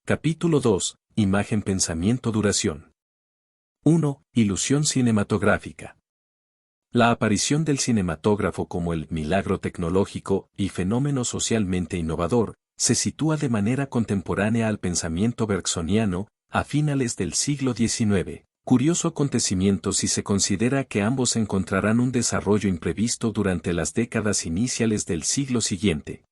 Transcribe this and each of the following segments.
Capítulo 2. Imagen, pensamiento, duración. 1. Ilusión cinematográfica. La aparición del cinematógrafo como el milagro tecnológico y fenómeno socialmente innovador se sitúa de manera contemporánea al pensamiento bergsoniano, a finales del siglo XIX. Curioso acontecimiento si se considera que ambos encontrarán un desarrollo imprevisto durante las décadas iniciales del siglo siguiente.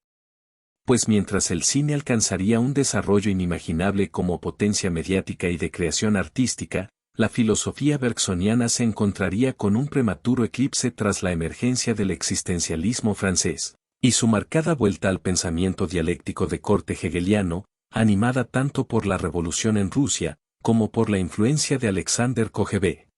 Pues mientras el cine alcanzaría un desarrollo inimaginable como potencia mediática y de creación artística, la filosofía bergsoniana se encontraría con un prematuro eclipse tras la emergencia del existencialismo francés, y su marcada vuelta al pensamiento dialéctico de corte hegeliano, animada tanto por la revolución en Rusia, como por la influencia de Alexander Kojève.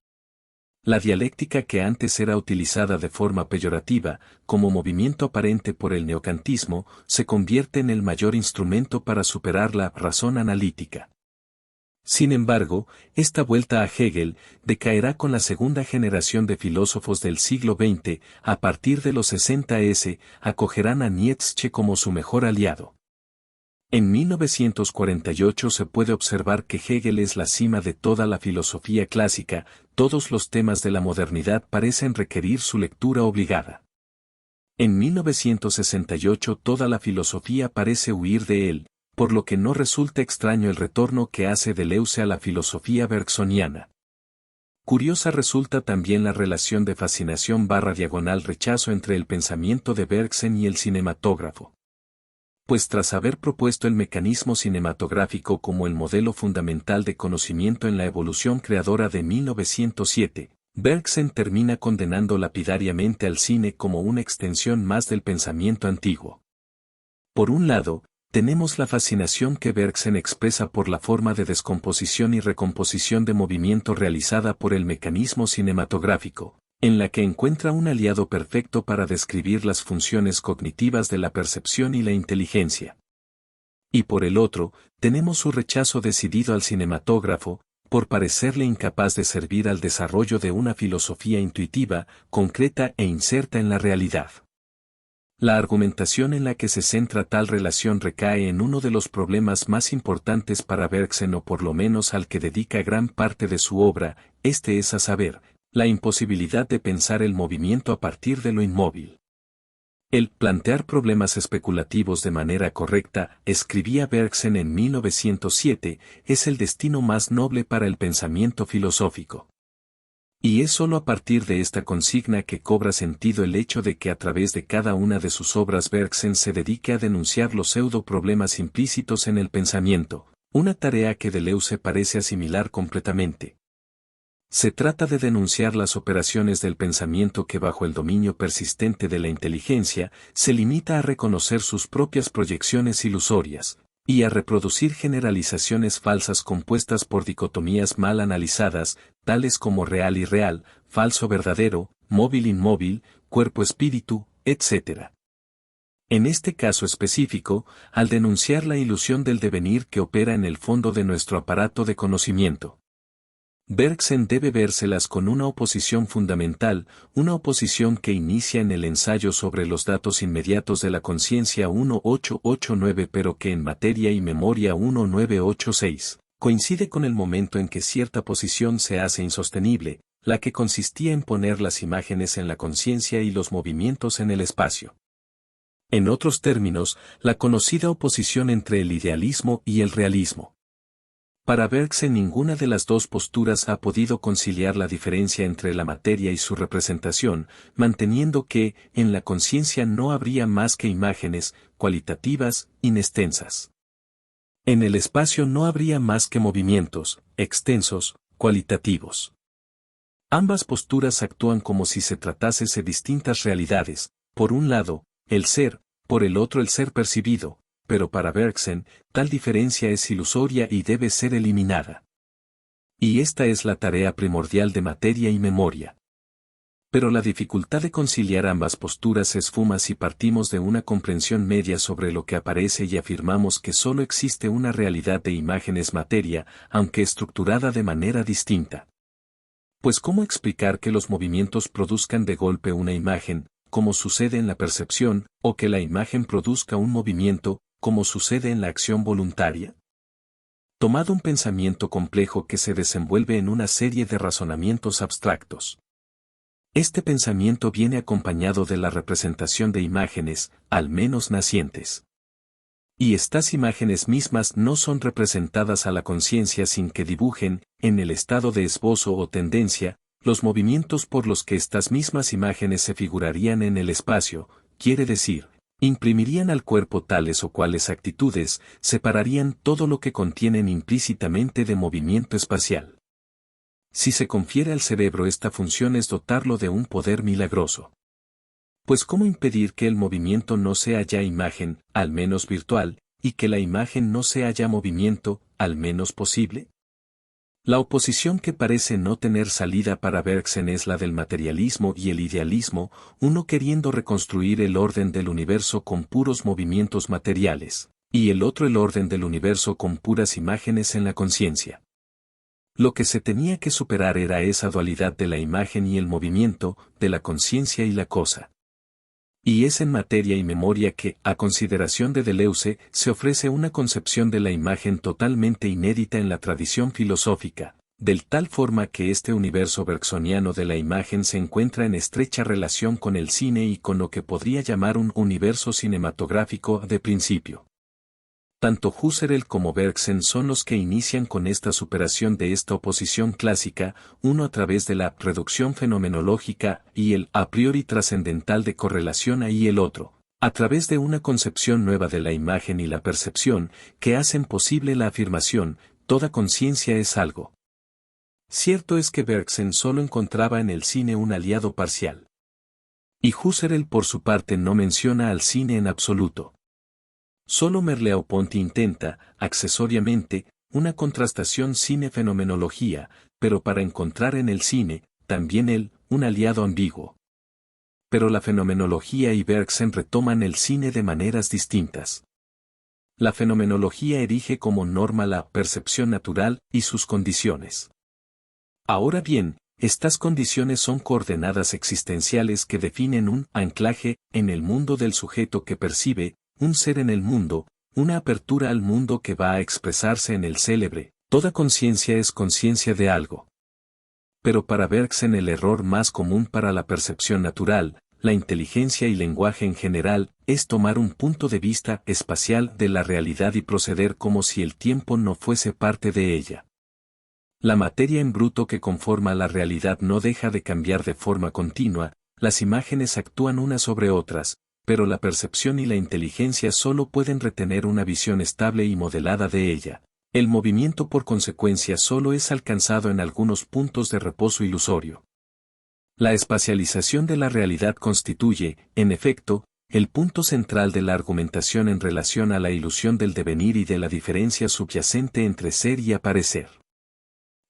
La dialéctica que antes era utilizada de forma peyorativa, como movimiento aparente por el neokantismo, se convierte en el mayor instrumento para superar la razón analítica. Sin embargo, esta vuelta a Hegel decaerá con la segunda generación de filósofos del siglo XX. A partir de los 60s, acogerán a Nietzsche como su mejor aliado. En 1948 se puede observar que Hegel es la cima de toda la filosofía clásica. Todos los temas de la modernidad parecen requerir su lectura obligada. En 1968 toda la filosofía parece huir de él, por lo que no resulta extraño el retorno que hace Deleuze a la filosofía bergsoniana. Curiosa resulta también la relación de fascinación/rechazo entre el pensamiento de Bergson y el cinematógrafo. Pues tras haber propuesto el mecanismo cinematográfico como el modelo fundamental de conocimiento en la evolución creadora de 1907, Bergson termina condenando lapidariamente al cine como una extensión más del pensamiento antiguo. Por un lado, tenemos la fascinación que Bergson expresa por la forma de descomposición y recomposición de movimiento realizada por el mecanismo cinematográfico, en la que encuentra un aliado perfecto para describir las funciones cognitivas de la percepción y la inteligencia. Y por el otro, tenemos su rechazo decidido al cinematógrafo, por parecerle incapaz de servir al desarrollo de una filosofía intuitiva, concreta e inserta en la realidad. La argumentación en la que se centra tal relación recae en uno de los problemas más importantes para Bergson, o por lo menos al que dedica gran parte de su obra, este es a saber, la imposibilidad de pensar el movimiento a partir de lo inmóvil. El plantear problemas especulativos de manera correcta, escribía Bergson en 1907, es el destino más noble para el pensamiento filosófico. Y es sólo a partir de esta consigna que cobra sentido el hecho de que a través de cada una de sus obras Bergson se dedique a denunciar los pseudo-problemas implícitos en el pensamiento, una tarea que Deleuze parece asimilar completamente. Se trata de denunciar las operaciones del pensamiento que bajo el dominio persistente de la inteligencia, se limita a reconocer sus propias proyecciones ilusorias, y a reproducir generalizaciones falsas compuestas por dicotomías mal analizadas, tales como real irreal, falso verdadero, móvil inmóvil, cuerpo espíritu, etc. En este caso específico, al denunciar la ilusión del devenir que opera en el fondo de nuestro aparato de conocimiento, Bergson debe vérselas con una oposición fundamental, una oposición que inicia en el ensayo sobre los datos inmediatos de la conciencia 1889, pero que en materia y memoria 1986, coincide con el momento en que cierta posición se hace insostenible, la que consistía en poner las imágenes en la conciencia y los movimientos en el espacio. En otros términos, la conocida oposición entre el idealismo y el realismo. Para Bergson ninguna de las dos posturas ha podido conciliar la diferencia entre la materia y su representación, manteniendo que, en la conciencia no habría más que imágenes, cualitativas, inextensas. En el espacio no habría más que movimientos, extensos, cualitativos. Ambas posturas actúan como si se tratase de distintas realidades, por un lado, el ser, por el otro el ser percibido, pero para Bergson, tal diferencia es ilusoria y debe ser eliminada. Y esta es la tarea primordial de materia y memoria. Pero la dificultad de conciliar ambas posturas se esfuma si partimos de una comprensión media sobre lo que aparece y afirmamos que solo existe una realidad de imágenes materia, aunque estructurada de manera distinta. Pues ¿cómo explicar que los movimientos produzcan de golpe una imagen, como sucede en la percepción, o que la imagen produzca un movimiento, como sucede en la acción voluntaria? tomado un pensamiento complejo que se desenvuelve en una serie de razonamientos abstractos. Este pensamiento viene acompañado de la representación de imágenes, al menos nacientes. Y estas imágenes mismas no son representadas a la conciencia sin que dibujen, en el estado de esbozo o tendencia, los movimientos por los que estas mismas imágenes se figurarían en el espacio, quiere decir, imprimirían al cuerpo tales o cuales actitudes, separarían todo lo que contienen implícitamente de movimiento espacial. Si se confiere al cerebro esta función es dotarlo de un poder milagroso. Pues ¿cómo impedir que el movimiento no sea ya imagen, al menos virtual, y que la imagen no sea ya movimiento, al menos posible? La oposición que parece no tener salida para Bergson es la del materialismo y el idealismo, uno queriendo reconstruir el orden del universo con puros movimientos materiales, y el otro el orden del universo con puras imágenes en la conciencia. Lo que se tenía que superar era esa dualidad de la imagen y el movimiento, de la conciencia y la cosa. Y es en materia y memoria que, a consideración de Deleuze, se ofrece una concepción de la imagen totalmente inédita en la tradición filosófica, de tal forma que este universo bergsoniano de la imagen se encuentra en estrecha relación con el cine y con lo que podría llamar un universo cinematográfico de principio. Tanto Husserl como Bergson son los que inician con esta superación de esta oposición clásica, uno a través de la reducción fenomenológica y el a priori trascendental de correlación y el otro, a través de una concepción nueva de la imagen y la percepción, que hacen posible la afirmación, toda conciencia es algo. Cierto es que Bergson solo encontraba en el cine un aliado parcial. Y Husserl por su parte no menciona al cine en absoluto. Solo Merleau-Ponty intenta, accesoriamente, una contrastación cine-fenomenología, pero para encontrar en el cine, también él, un aliado ambiguo. Pero la fenomenología y Bergson retoman el cine de maneras distintas. La fenomenología erige como norma la percepción natural y sus condiciones. Ahora bien, estas condiciones son coordenadas existenciales que definen un anclaje en el mundo del sujeto que percibe, un ser en el mundo, una apertura al mundo que va a expresarse en el célebre, toda conciencia es conciencia de algo. Pero para Bergson el error más común para la percepción natural, la inteligencia y lenguaje en general, es tomar un punto de vista espacial de la realidad y proceder como si el tiempo no fuese parte de ella. La materia en bruto que conforma la realidad no deja de cambiar de forma continua, las imágenes actúan unas sobre otras, pero la percepción y la inteligencia solo pueden retener una visión estable y modelada de ella. El movimiento por consecuencia solo es alcanzado en algunos puntos de reposo ilusorio. La espacialización de la realidad constituye, en efecto, el punto central de la argumentación en relación a la ilusión del devenir y de la diferencia subyacente entre ser y aparecer.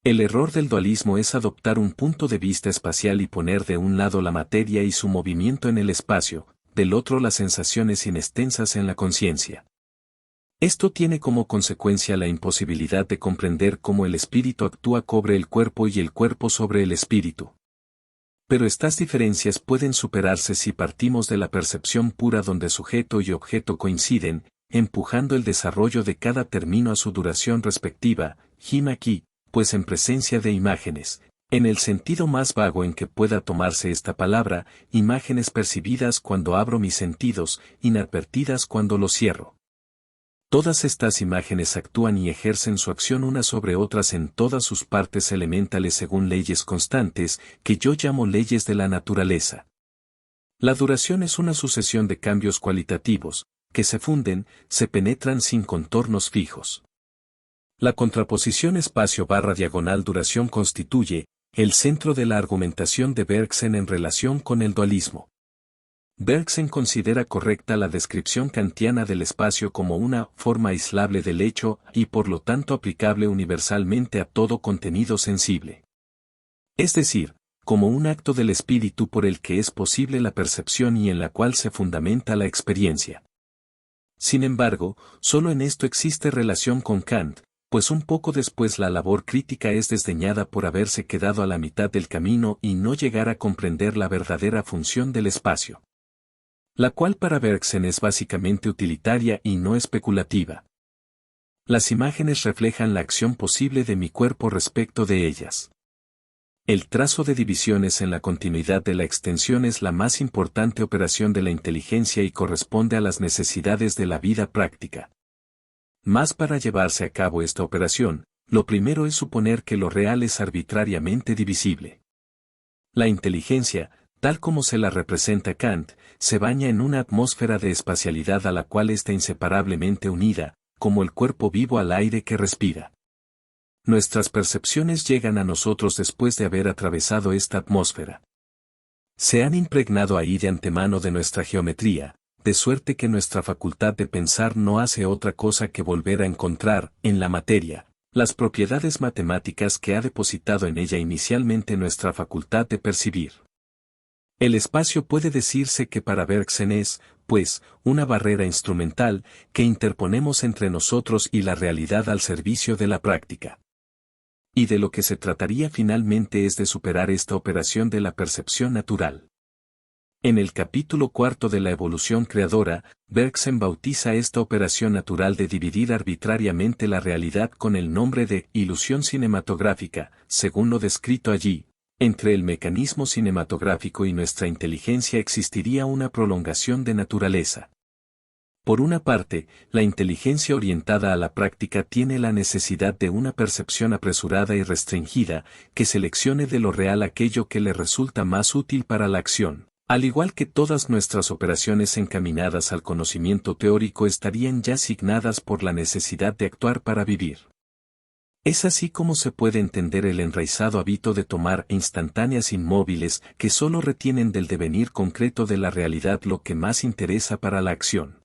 El error del dualismo es adoptar un punto de vista espacial y poner de un lado la materia y su movimiento en el espacio, del otro las sensaciones inextensas en la conciencia. Esto tiene como consecuencia la imposibilidad de comprender cómo el espíritu actúa sobre el cuerpo y el cuerpo sobre el espíritu. Pero estas diferencias pueden superarse si partimos de la percepción pura donde sujeto y objeto coinciden, empujando el desarrollo de cada término a su duración respectiva, him aquí, pues en presencia de imágenes, en el sentido más vago en que pueda tomarse esta palabra, imágenes percibidas cuando abro mis sentidos, inadvertidas cuando los cierro. Todas estas imágenes actúan y ejercen su acción unas sobre otras en todas sus partes elementales según leyes constantes, que yo llamo leyes de la naturaleza. La duración es una sucesión de cambios cualitativos, que se funden, se penetran sin contornos fijos. La contraposición espacio-diagonal-duración constituye el centro de la argumentación de Bergson en relación con el dualismo. Bergson considera correcta la descripción kantiana del espacio como una forma aislable del hecho y por lo tanto aplicable universalmente a todo contenido sensible. Es decir, como un acto del espíritu por el que es posible la percepción y en la cual se fundamenta la experiencia. Sin embargo, solo en esto existe relación con Kant, pues un poco después la labor crítica es desdeñada por haberse quedado a la mitad del camino y no llegar a comprender la verdadera función del espacio, la cual para Bergson es básicamente utilitaria y no especulativa. Las imágenes reflejan la acción posible de mi cuerpo respecto de ellas. El trazo de divisiones en la continuidad de la extensión es la más importante operación de la inteligencia y corresponde a las necesidades de la vida práctica. Mas para llevarse a cabo esta operación, lo primero es suponer que lo real es arbitrariamente divisible. La inteligencia, tal como se la representa Kant, se baña en una atmósfera de espacialidad a la cual está inseparablemente unida, como el cuerpo vivo al aire que respira. Nuestras percepciones llegan a nosotros después de haber atravesado esta atmósfera. Se han impregnado ahí de antemano de nuestra geometría, de suerte que nuestra facultad de pensar no hace otra cosa que volver a encontrar, en la materia, las propiedades matemáticas que ha depositado en ella inicialmente nuestra facultad de percibir. El espacio puede decirse que para Bergson es, pues, una barrera instrumental que interponemos entre nosotros y la realidad al servicio de la práctica. Y de lo que se trataría finalmente es de superar esta operación de la percepción natural. En el capítulo 4 de la evolución creadora, Bergson bautiza esta operación natural de dividir arbitrariamente la realidad con el nombre de ilusión cinematográfica, según lo descrito allí. Entre el mecanismo cinematográfico y nuestra inteligencia existiría una prolongación de naturaleza. Por una parte, la inteligencia orientada a la práctica tiene la necesidad de una percepción apresurada y restringida, que seleccione de lo real aquello que le resulta más útil para la acción. Al igual que todas nuestras operaciones encaminadas al conocimiento teórico estarían ya asignadas por la necesidad de actuar para vivir. Es así como se puede entender el enraizado hábito de tomar instantáneas inmóviles que solo retienen del devenir concreto de la realidad lo que más interesa para la acción.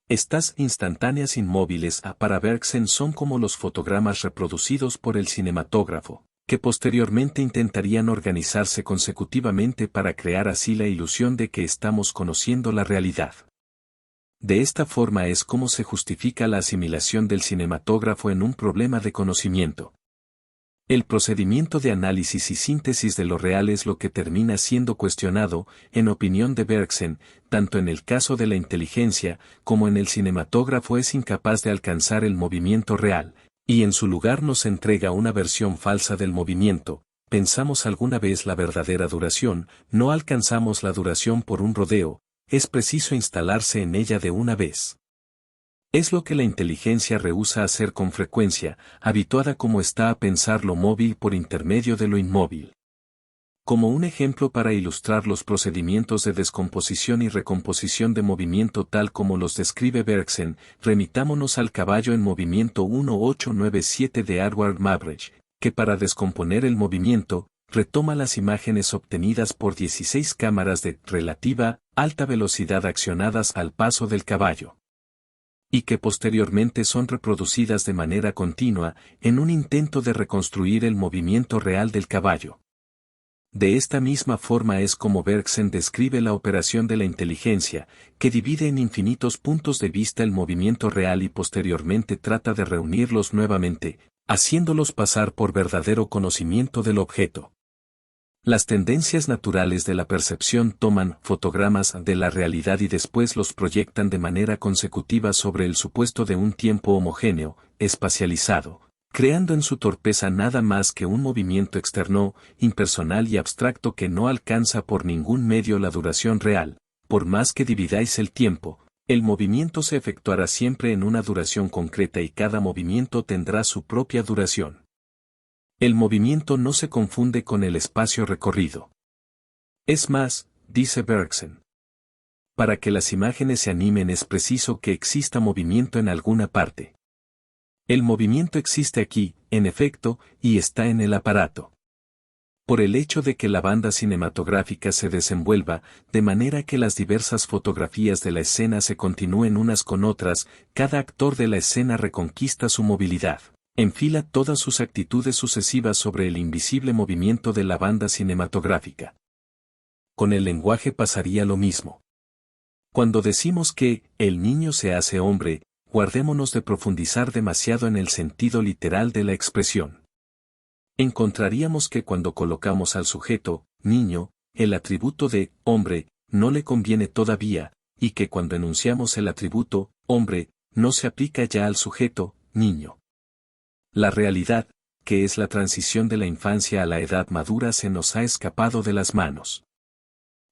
Estas instantáneas inmóviles para Bergson son como los fotogramas reproducidos por el cinematógrafo, que posteriormente intentarían organizarse consecutivamente para crear así la ilusión de que estamos conociendo la realidad. De esta forma es como se justifica la asimilación del cinematógrafo en un problema de conocimiento. El procedimiento de análisis y síntesis de lo real es lo que termina siendo cuestionado, en opinión de Bergson, tanto en el caso de la inteligencia, como en el cinematógrafo es incapaz de alcanzar el movimiento real, y en su lugar nos entrega una versión falsa del movimiento. Pensamos alguna vez la verdadera duración, no alcanzamos la duración por un rodeo, es preciso instalarse en ella de una vez. Es lo que la inteligencia rehúsa hacer con frecuencia, habituada como está a pensar lo móvil por intermedio de lo inmóvil. Como un ejemplo para ilustrar los procedimientos de descomposición y recomposición de movimiento tal como los describe Bergson, remitámonos al caballo en movimiento 1897 de Edward Muybridge, que para descomponer el movimiento, retoma las imágenes obtenidas por 16 cámaras de relativa alta velocidad accionadas al paso del caballo, y que posteriormente son reproducidas de manera continua, en un intento de reconstruir el movimiento real del caballo. De esta misma forma es como Bergson describe la operación de la inteligencia, que divide en infinitos puntos de vista el movimiento real y posteriormente trata de reunirlos nuevamente, haciéndolos pasar por verdadero conocimiento del objeto. Las tendencias naturales de la percepción toman fotogramas de la realidad y después los proyectan de manera consecutiva sobre el supuesto de un tiempo homogéneo, espacializado, creando en su torpeza nada más que un movimiento externo, impersonal y abstracto que no alcanza por ningún medio la duración real. Por más que dividáis el tiempo, el movimiento se efectuará siempre en una duración concreta y cada movimiento tendrá su propia duración. El movimiento no se confunde con el espacio recorrido. Es más, dice Bergson, para que las imágenes se animen es preciso que exista movimiento en alguna parte. El movimiento existe aquí, en efecto, y está en el aparato. Por el hecho de que la banda cinematográfica se desenvuelva, de manera que las diversas fotografías de la escena se continúen unas con otras, cada actor de la escena reconquista su movilidad. Enfila todas sus actitudes sucesivas sobre el invisible movimiento de la banda cinematográfica. Con el lenguaje pasaría lo mismo. Cuando decimos que el niño se hace hombre, guardémonos de profundizar demasiado en el sentido literal de la expresión. Encontraríamos que cuando colocamos al sujeto, niño, el atributo de hombre, no le conviene todavía, y que cuando enunciamos el atributo hombre, no se aplica ya al sujeto, niño. La realidad, que es la transición de la infancia a la edad madura, se nos ha escapado de las manos.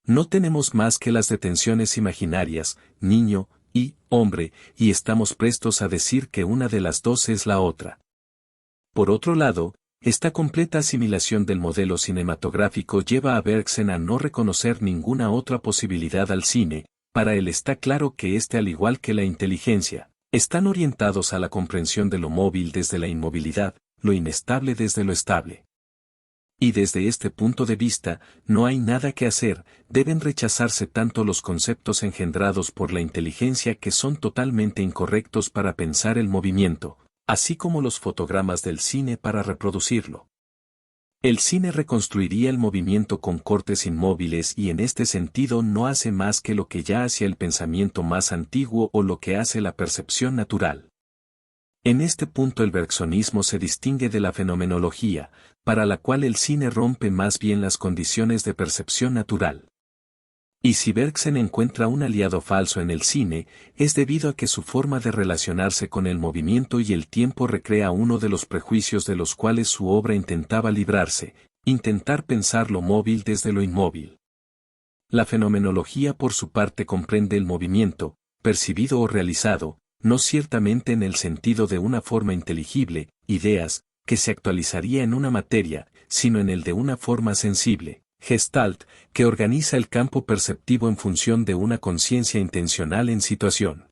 No tenemos más que las detenciones imaginarias, niño y hombre, y estamos prestos a decir que una de las dos es la otra. Por otro lado, esta completa asimilación del modelo cinematográfico lleva a Bergson a no reconocer ninguna otra posibilidad al cine. Para él está claro que al igual que la inteligencia, están orientados a la comprensión de lo móvil desde la inmovilidad, lo inestable desde lo estable. Y desde este punto de vista, no hay nada que hacer, deben rechazarse tanto los conceptos engendrados por la inteligencia que son totalmente incorrectos para pensar el movimiento, así como los fotogramas del cine para reproducirlo. El cine reconstruiría el movimiento con cortes inmóviles y en este sentido no hace más que lo que ya hacía el pensamiento más antiguo o lo que hace la percepción natural. En este punto el bergsonismo se distingue de la fenomenología, para la cual el cine rompe más bien las condiciones de percepción natural. Y si Bergson encuentra un aliado falso en el cine, es debido a que su forma de relacionarse con el movimiento y el tiempo recrea uno de los prejuicios de los cuales su obra intentaba librarse, intentar pensar lo móvil desde lo inmóvil. La fenomenología por su parte comprende el movimiento, percibido o realizado, no ciertamente en el sentido de una forma inteligible, ideas, que se actualizaría en una materia, sino en el de una forma sensible, Gestalt, que organiza el campo perceptivo en función de una conciencia intencional en situación.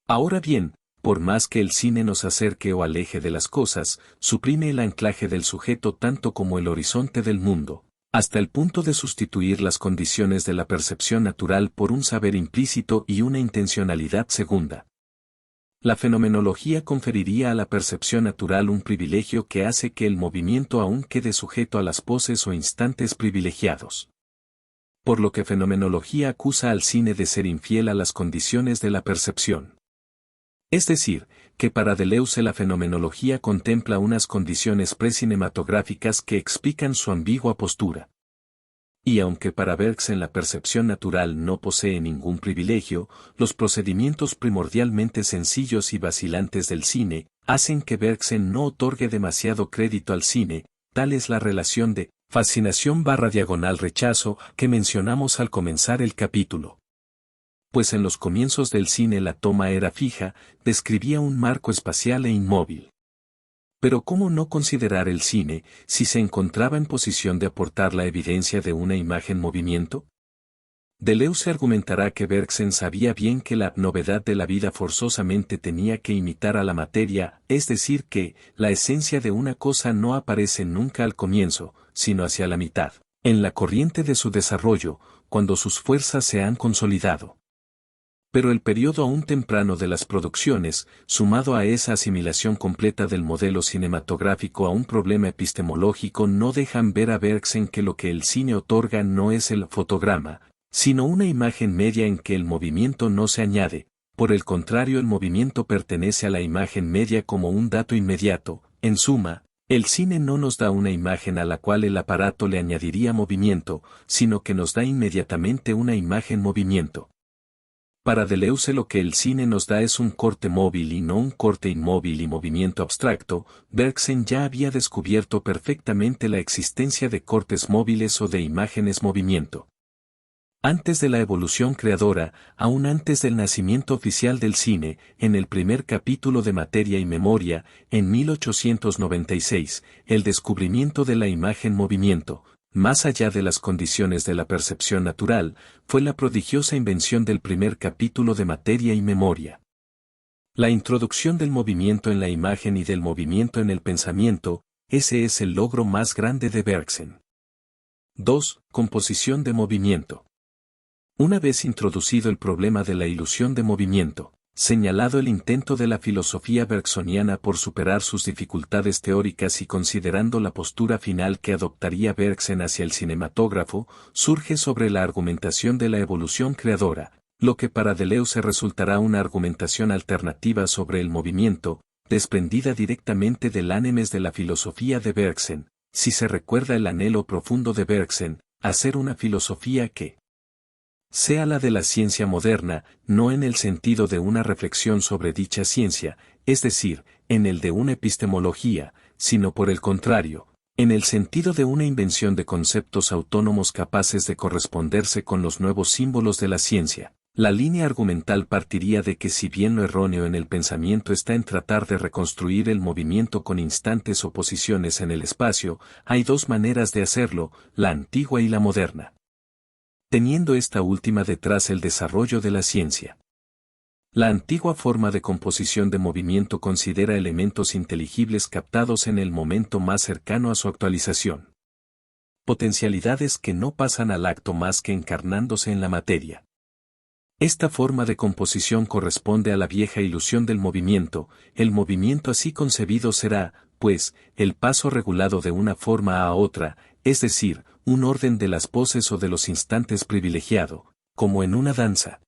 Ahora bien, por más que el cine nos acerque o aleje de las cosas, suprime el anclaje del sujeto tanto como el horizonte del mundo, hasta el punto de sustituir las condiciones de la percepción natural por un saber implícito y una intencionalidad segunda. La fenomenología conferiría a la percepción natural un privilegio que hace que el movimiento aún quede sujeto a las poses o instantes privilegiados. Por lo que fenomenología acusa al cine de ser infiel a las condiciones de la percepción. Es decir, que para Deleuze la fenomenología contempla unas condiciones precinematográficas que explican su ambigua postura. Y aunque para Bergson la percepción natural no posee ningún privilegio, los procedimientos primordialmente sencillos y vacilantes del cine hacen que Bergson no otorgue demasiado crédito al cine, tal es la relación de fascinación/rechazo que mencionamos al comenzar el capítulo. Pues en los comienzos del cine la toma era fija, describía un marco espacial e inmóvil. Pero ¿cómo no considerar el cine si se encontraba en posición de aportar la evidencia de una imagen-movimiento? Deleuze argumentará que Bergson sabía bien que la novedad de la vida forzosamente tenía que imitar a la materia, es decir que, la esencia de una cosa no aparece nunca al comienzo, sino hacia la mitad, en la corriente de su desarrollo, cuando sus fuerzas se han consolidado. Pero el periodo aún temprano de las producciones, sumado a esa asimilación completa del modelo cinematográfico a un problema epistemológico, no dejan ver a Bergson que lo que el cine otorga no es el fotograma, sino una imagen media en que el movimiento no se añade, por el contrario el movimiento pertenece a la imagen media como un dato inmediato. En suma, el cine no nos da una imagen a la cual el aparato le añadiría movimiento, sino que nos da inmediatamente una imagen-movimiento. Para Deleuze lo que el cine nos da es un corte móvil y no un corte inmóvil y movimiento abstracto. Bergson ya había descubierto perfectamente la existencia de cortes móviles o de imágenes-movimiento. Antes de la evolución creadora, aún antes del nacimiento oficial del cine, en el primer capítulo de Materia y Memoria, en 1896, el descubrimiento de la imagen-movimiento, más allá de las condiciones de la percepción natural, fue la prodigiosa invención del primer capítulo de Materia y Memoria. La introducción del movimiento en la imagen y del movimiento en el pensamiento, ese es el logro más grande de Bergson. 2. Composición de movimiento. Una vez introducido el problema de la ilusión de movimiento, señalado el intento de la filosofía bergsoniana por superar sus dificultades teóricas y considerando la postura final que adoptaría Bergson hacia el cinematógrafo, surge sobre la argumentación de la evolución creadora, lo que para Deleuze resultará una argumentación alternativa sobre el movimiento, desprendida directamente del ánimes de la filosofía de Bergson, si se recuerda el anhelo profundo de Bergson, hacer una filosofía que sea la de la ciencia moderna, no en el sentido de una reflexión sobre dicha ciencia, es decir, en el de una epistemología, sino por el contrario, en el sentido de una invención de conceptos autónomos capaces de corresponderse con los nuevos símbolos de la ciencia. La línea argumental partiría de que si bien lo erróneo en el pensamiento está en tratar de reconstruir el movimiento con instantes o posiciones en el espacio, hay dos maneras de hacerlo, la antigua y la moderna, teniendo esta última detrás el desarrollo de la ciencia. La antigua forma de composición de movimiento considera elementos inteligibles captados en el momento más cercano a su actualización. Potencialidades que no pasan al acto más que encarnándose en la materia. Esta forma de composición corresponde a la vieja ilusión del movimiento. El movimiento así concebido será, pues, el paso regulado de una forma a otra, es decir, un orden de las poses o de los instantes privilegiado, como en una danza.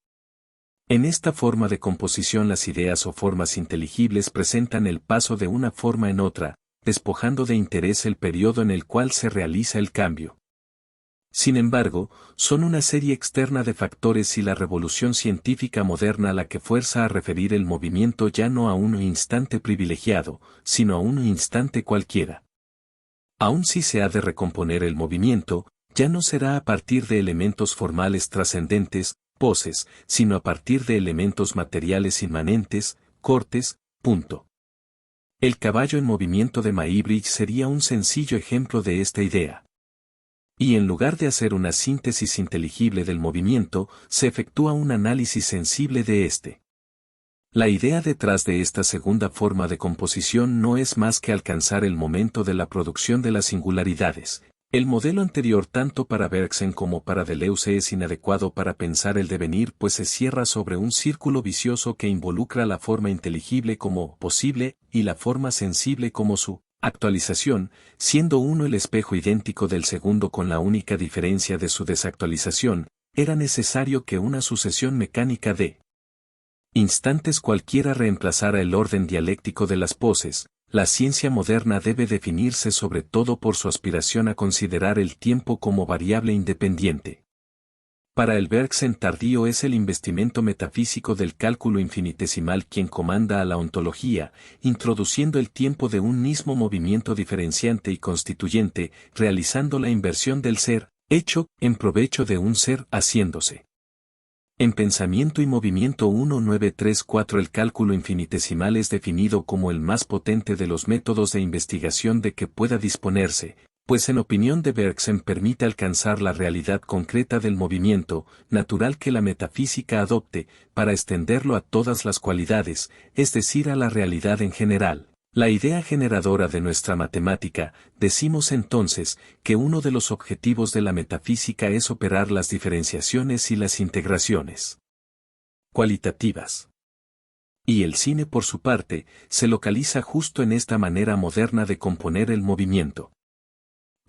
En esta forma de composición las ideas o formas inteligibles presentan el paso de una forma en otra, despojando de interés el periodo en el cual se realiza el cambio. Sin embargo, son una serie externa de factores y la revolución científica moderna la que fuerza a referir el movimiento ya no a un instante privilegiado, sino a un instante cualquiera. Aun si se ha de recomponer el movimiento, ya no será a partir de elementos formales trascendentes, poses, sino a partir de elementos materiales inmanentes, cortes, punto. El caballo en movimiento de Muybridge sería un sencillo ejemplo de esta idea. Y en lugar de hacer una síntesis inteligible del movimiento, se efectúa un análisis sensible de éste. La idea detrás de esta segunda forma de composición no es más que alcanzar el momento de la producción de las singularidades. El modelo anterior tanto para Bergson como para Deleuze es inadecuado para pensar el devenir, pues se cierra sobre un círculo vicioso que involucra la forma inteligible como posible y la forma sensible como su actualización, siendo uno el espejo idéntico del segundo con la única diferencia de su desactualización. Era necesario que una sucesión mecánica de instantes cualquiera reemplazara el orden dialéctico de las poses. La ciencia moderna debe definirse sobre todo por su aspiración a considerar el tiempo como variable independiente. Para el Bergson tardío es el investimento metafísico del cálculo infinitesimal quien comanda a la ontología, introduciendo el tiempo de un mismo movimiento diferenciante y constituyente, realizando la inversión del ser, hecho, en provecho de un ser haciéndose. En Pensamiento y Movimiento 1934 el cálculo infinitesimal es definido como el más potente de los métodos de investigación de que pueda disponerse, pues en opinión de Bergson permite alcanzar la realidad concreta del movimiento, natural que la metafísica adopte, para extenderlo a todas las cualidades, es decir a la realidad en general. La idea generadora de nuestra matemática, decimos entonces, que uno de los objetivos de la metafísica es operar las diferenciaciones y las integraciones cualitativas. Y el cine por su parte, se localiza justo en esta manera moderna de componer el movimiento.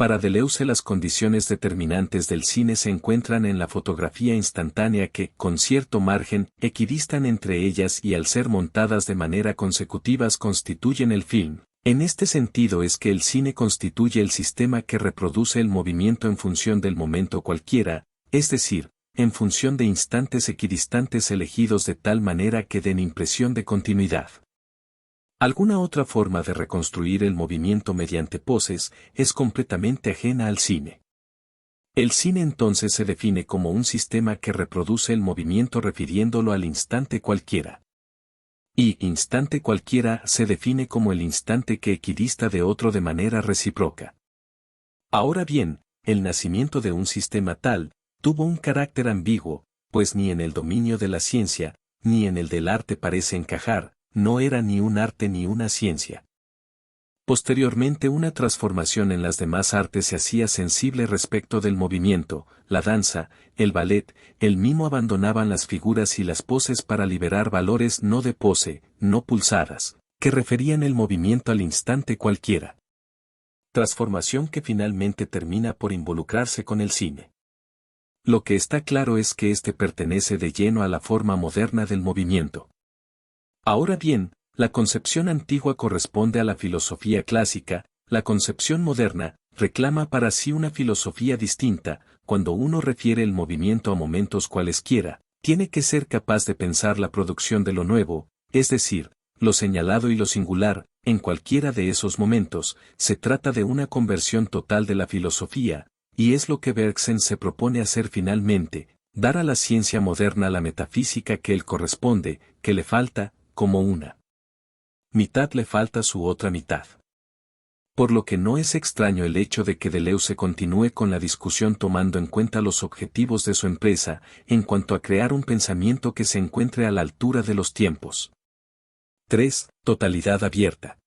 Para Deleuze las condiciones determinantes del cine se encuentran en la fotografía instantánea que, con cierto margen, equidistan entre ellas y al ser montadas de manera consecutivas constituyen el film. En este sentido es que el cine constituye el sistema que reproduce el movimiento en función del momento cualquiera, es decir, en función de instantes equidistantes elegidos de tal manera que den impresión de continuidad. Alguna otra forma de reconstruir el movimiento mediante poses es completamente ajena al cine. El cine entonces se define como un sistema que reproduce el movimiento refiriéndolo al instante cualquiera. Y instante cualquiera se define como el instante que equidista de otro de manera recíproca. Ahora bien, el nacimiento de un sistema tal, tuvo un carácter ambiguo, pues ni en el dominio de la ciencia, ni en el del arte parece encajar. No era ni un arte ni una ciencia. Posteriormente una transformación en las demás artes se hacía sensible respecto del movimiento, la danza, el ballet, el mimo abandonaban las figuras y las poses para liberar valores no de pose, no pulsadas, que referían el movimiento al instante cualquiera. Transformación que finalmente termina por involucrarse con el cine. Lo que está claro es que éste pertenece de lleno a la forma moderna del movimiento. Ahora bien, la concepción antigua corresponde a la filosofía clásica, la concepción moderna reclama para sí una filosofía distinta. Cuando uno refiere el movimiento a momentos cualesquiera, tiene que ser capaz de pensar la producción de lo nuevo, es decir, lo señalado y lo singular. En cualquiera de esos momentos, se trata de una conversión total de la filosofía, y es lo que Bergson se propone hacer finalmente, dar a la ciencia moderna la metafísica que él corresponde, que le falta, como una mitad le falta su otra mitad. Por lo que no es extraño el hecho de que Deleuze continúe con la discusión tomando en cuenta los objetivos de su empresa, en cuanto a crear un pensamiento que se encuentre a la altura de los tiempos. 3. Totalidad abierta.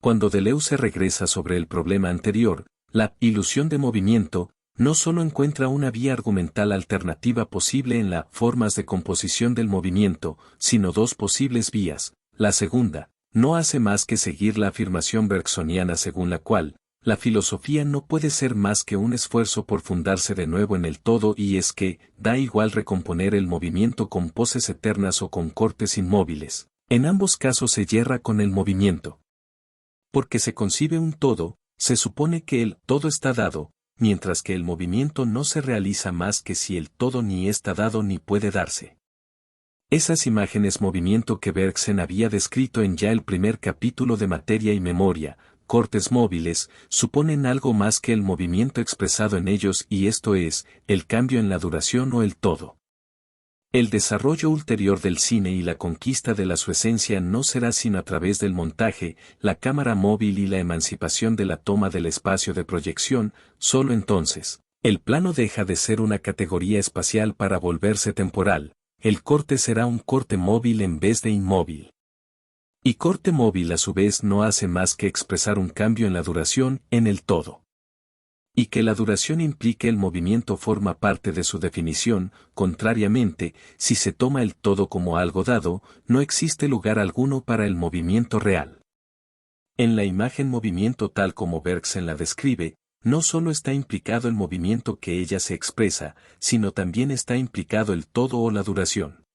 Cuando Deleuze regresa sobre el problema anterior, la ilusión de movimiento, no solo encuentra una vía argumental alternativa posible en las formas de composición del movimiento, sino dos posibles vías. La segunda, no hace más que seguir la afirmación bergsoniana según la cual, la filosofía no puede ser más que un esfuerzo por fundarse de nuevo en el todo, y es que, da igual recomponer el movimiento con poses eternas o con cortes inmóviles. En ambos casos se yerra con el movimiento. Porque se concibe un todo, se supone que el todo está dado, mientras que el movimiento no se realiza más que si el todo ni está dado ni puede darse. Esas imágenes movimiento que Bergson había descrito en ya el primer capítulo de Materia y Memoria, cortes móviles, suponen algo más que el movimiento expresado en ellos, y esto es, el cambio en la duración o el todo. El desarrollo ulterior del cine y la conquista de su esencia no será sino a través del montaje, la cámara móvil y la emancipación de la toma del espacio de proyección. Solo entonces, el plano deja de ser una categoría espacial para volverse temporal, el corte será un corte móvil en vez de inmóvil. Y corte móvil a su vez no hace más que expresar un cambio en la duración, en el todo. Y que la duración implique el movimiento forma parte de su definición. Contrariamente, si se toma el todo como algo dado, no existe lugar alguno para el movimiento real. En la imagen movimiento tal como Bergson la describe, no solo está implicado el movimiento que ella se expresa, sino también está implicado el todo o la duración.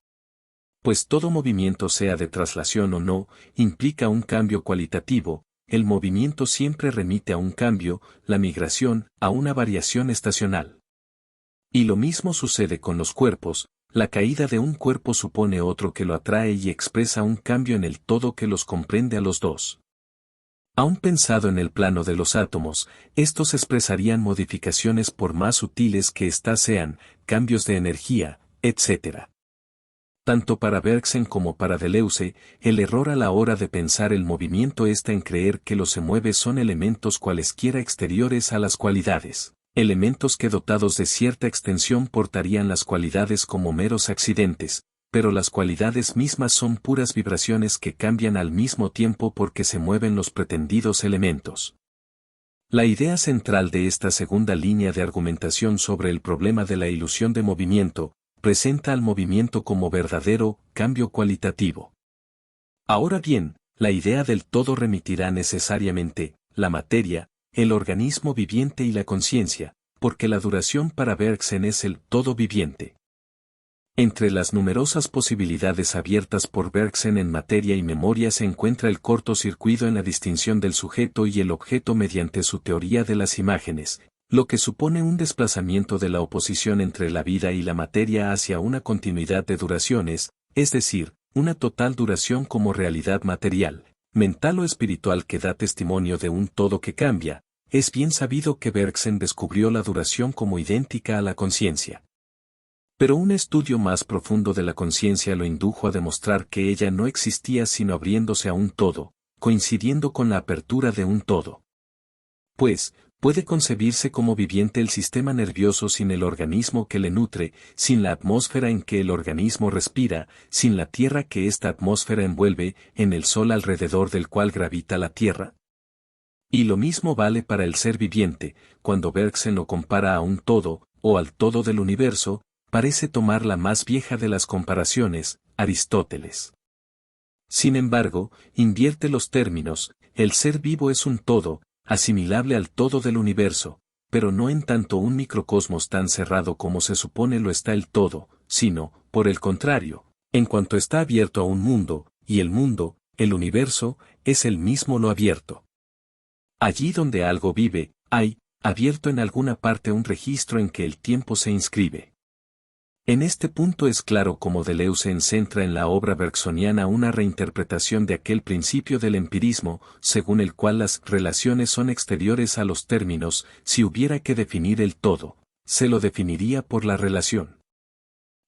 Pues todo movimiento, sea de traslación o no, implica un cambio cualitativo. El movimiento siempre remite a un cambio, la migración, a una variación estacional. Y lo mismo sucede con los cuerpos, la caída de un cuerpo supone otro que lo atrae y expresa un cambio en el todo que los comprende a los dos. Aún pensado en el plano de los átomos, estos expresarían modificaciones por más sutiles que éstas sean, cambios de energía, etc. Tanto para Bergson como para Deleuze, el error a la hora de pensar el movimiento está en creer que lo se mueve son elementos cualesquiera exteriores a las cualidades, elementos que dotados de cierta extensión portarían las cualidades como meros accidentes, pero las cualidades mismas son puras vibraciones que cambian al mismo tiempo porque se mueven los pretendidos elementos. La idea central de esta segunda línea de argumentación sobre el problema de la ilusión de movimiento, presenta al movimiento como verdadero cambio cualitativo. Ahora bien, la idea del todo remitirá necesariamente, la materia, el organismo viviente y la conciencia, porque la duración para Bergson es el todo viviente. Entre las numerosas posibilidades abiertas por Bergson en Materia y Memoria se encuentra el cortocircuito en la distinción del sujeto y el objeto mediante su teoría de las imágenes, lo que supone un desplazamiento de la oposición entre la vida y la materia hacia una continuidad de duraciones, es decir, una total duración como realidad material, mental o espiritual que da testimonio de un todo que cambia. Es bien sabido que Bergson descubrió la duración como idéntica a la conciencia. Pero un estudio más profundo de la conciencia lo indujo a demostrar que ella no existía sino abriéndose a un todo, coincidiendo con la apertura de un todo. Pues, puede concebirse como viviente el sistema nervioso sin el organismo que le nutre, sin la atmósfera en que el organismo respira, sin la tierra que esta atmósfera envuelve, en el sol alrededor del cual gravita la tierra. Y lo mismo vale para el ser viviente, cuando Bergson lo compara a un todo, o al todo del universo, parece tomar la más vieja de las comparaciones, Aristóteles. Sin embargo, invierte los términos, el ser vivo es un todo, asimilable al todo del universo, pero no en tanto un microcosmos tan cerrado como se supone lo está el todo, sino, por el contrario, en cuanto está abierto a un mundo, y el mundo, el universo, es el mismo lo abierto. Allí donde algo vive, hay, abierto en alguna parte un registro en que el tiempo se inscribe. En este punto es claro cómo Deleuze encentra en la obra bergsoniana una reinterpretación de aquel principio del empirismo, según el cual las relaciones son exteriores a los términos. Si hubiera que definir el todo, se lo definiría por la relación.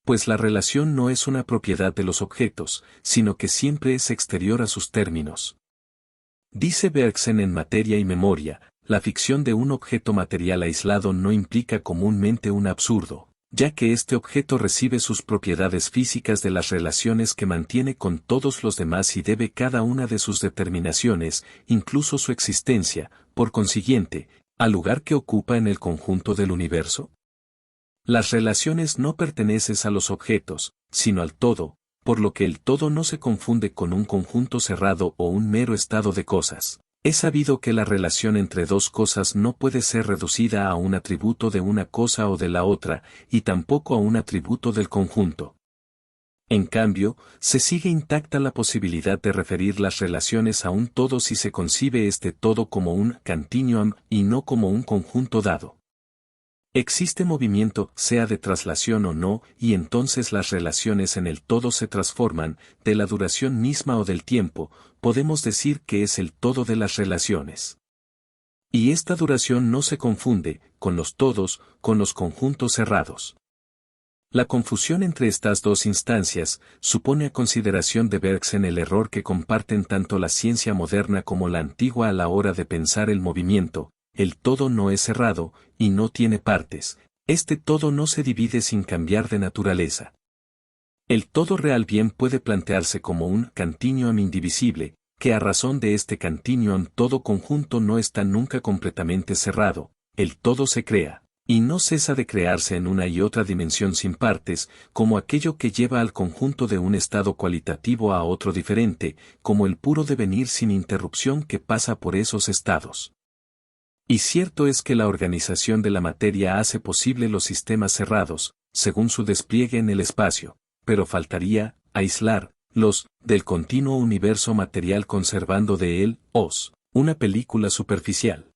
Pues la relación no es una propiedad de los objetos, sino que siempre es exterior a sus términos. Dice Bergson en Materia y Memoria, la ficción de un objeto material aislado no implica comúnmente un absurdo, ya que este objeto recibe sus propiedades físicas de las relaciones que mantiene con todos los demás y debe cada una de sus determinaciones, incluso su existencia, por consiguiente, al lugar que ocupa en el conjunto del universo. Las relaciones no pertenecen a los objetos, sino al todo, por lo que el todo no se confunde con un conjunto cerrado o un mero estado de cosas. Es sabido que la relación entre dos cosas no puede ser reducida a un atributo de una cosa o de la otra, y tampoco a un atributo del conjunto. En cambio, se sigue intacta la posibilidad de referir las relaciones a un todo si se concibe este todo como un continuum y no como un conjunto dado. Existe movimiento, sea de traslación o no, y entonces las relaciones en el todo se transforman, de la duración misma o del tiempo, podemos decir que es el todo de las relaciones. Y esta duración no se confunde, con los todos, con los conjuntos cerrados. La confusión entre estas dos instancias supone a consideración de Bergson el error que comparten tanto la ciencia moderna como la antigua a la hora de pensar el movimiento. El todo no es cerrado, y no tiene partes, este todo no se divide sin cambiar de naturaleza. El todo real bien puede plantearse como un continuum indivisible, que a razón de este continuum todo conjunto no está nunca completamente cerrado, el todo se crea, y no cesa de crearse en una y otra dimensión sin partes, como aquello que lleva al conjunto de un estado cualitativo a otro diferente, como el puro devenir sin interrupción que pasa por esos estados. Y cierto es que la organización de la materia hace posible los sistemas cerrados, según su despliegue en el espacio, pero faltaría aislar los del continuo universo material conservando de él, una película superficial.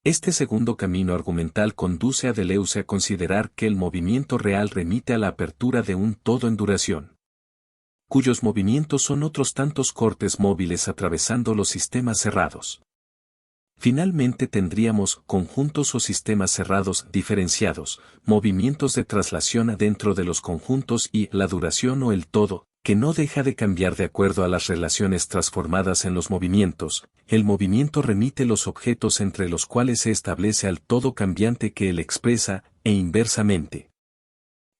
Este segundo camino argumental conduce a Deleuze a considerar que el movimiento real remite a la apertura de un todo en duración, cuyos movimientos son otros tantos cortes móviles atravesando los sistemas cerrados. Finalmente tendríamos conjuntos o sistemas cerrados diferenciados, movimientos de traslación adentro de los conjuntos y la duración o el todo, que no deja de cambiar de acuerdo a las relaciones transformadas en los movimientos. El movimiento remite los objetos entre los cuales se establece al todo cambiante que él expresa, e inversamente.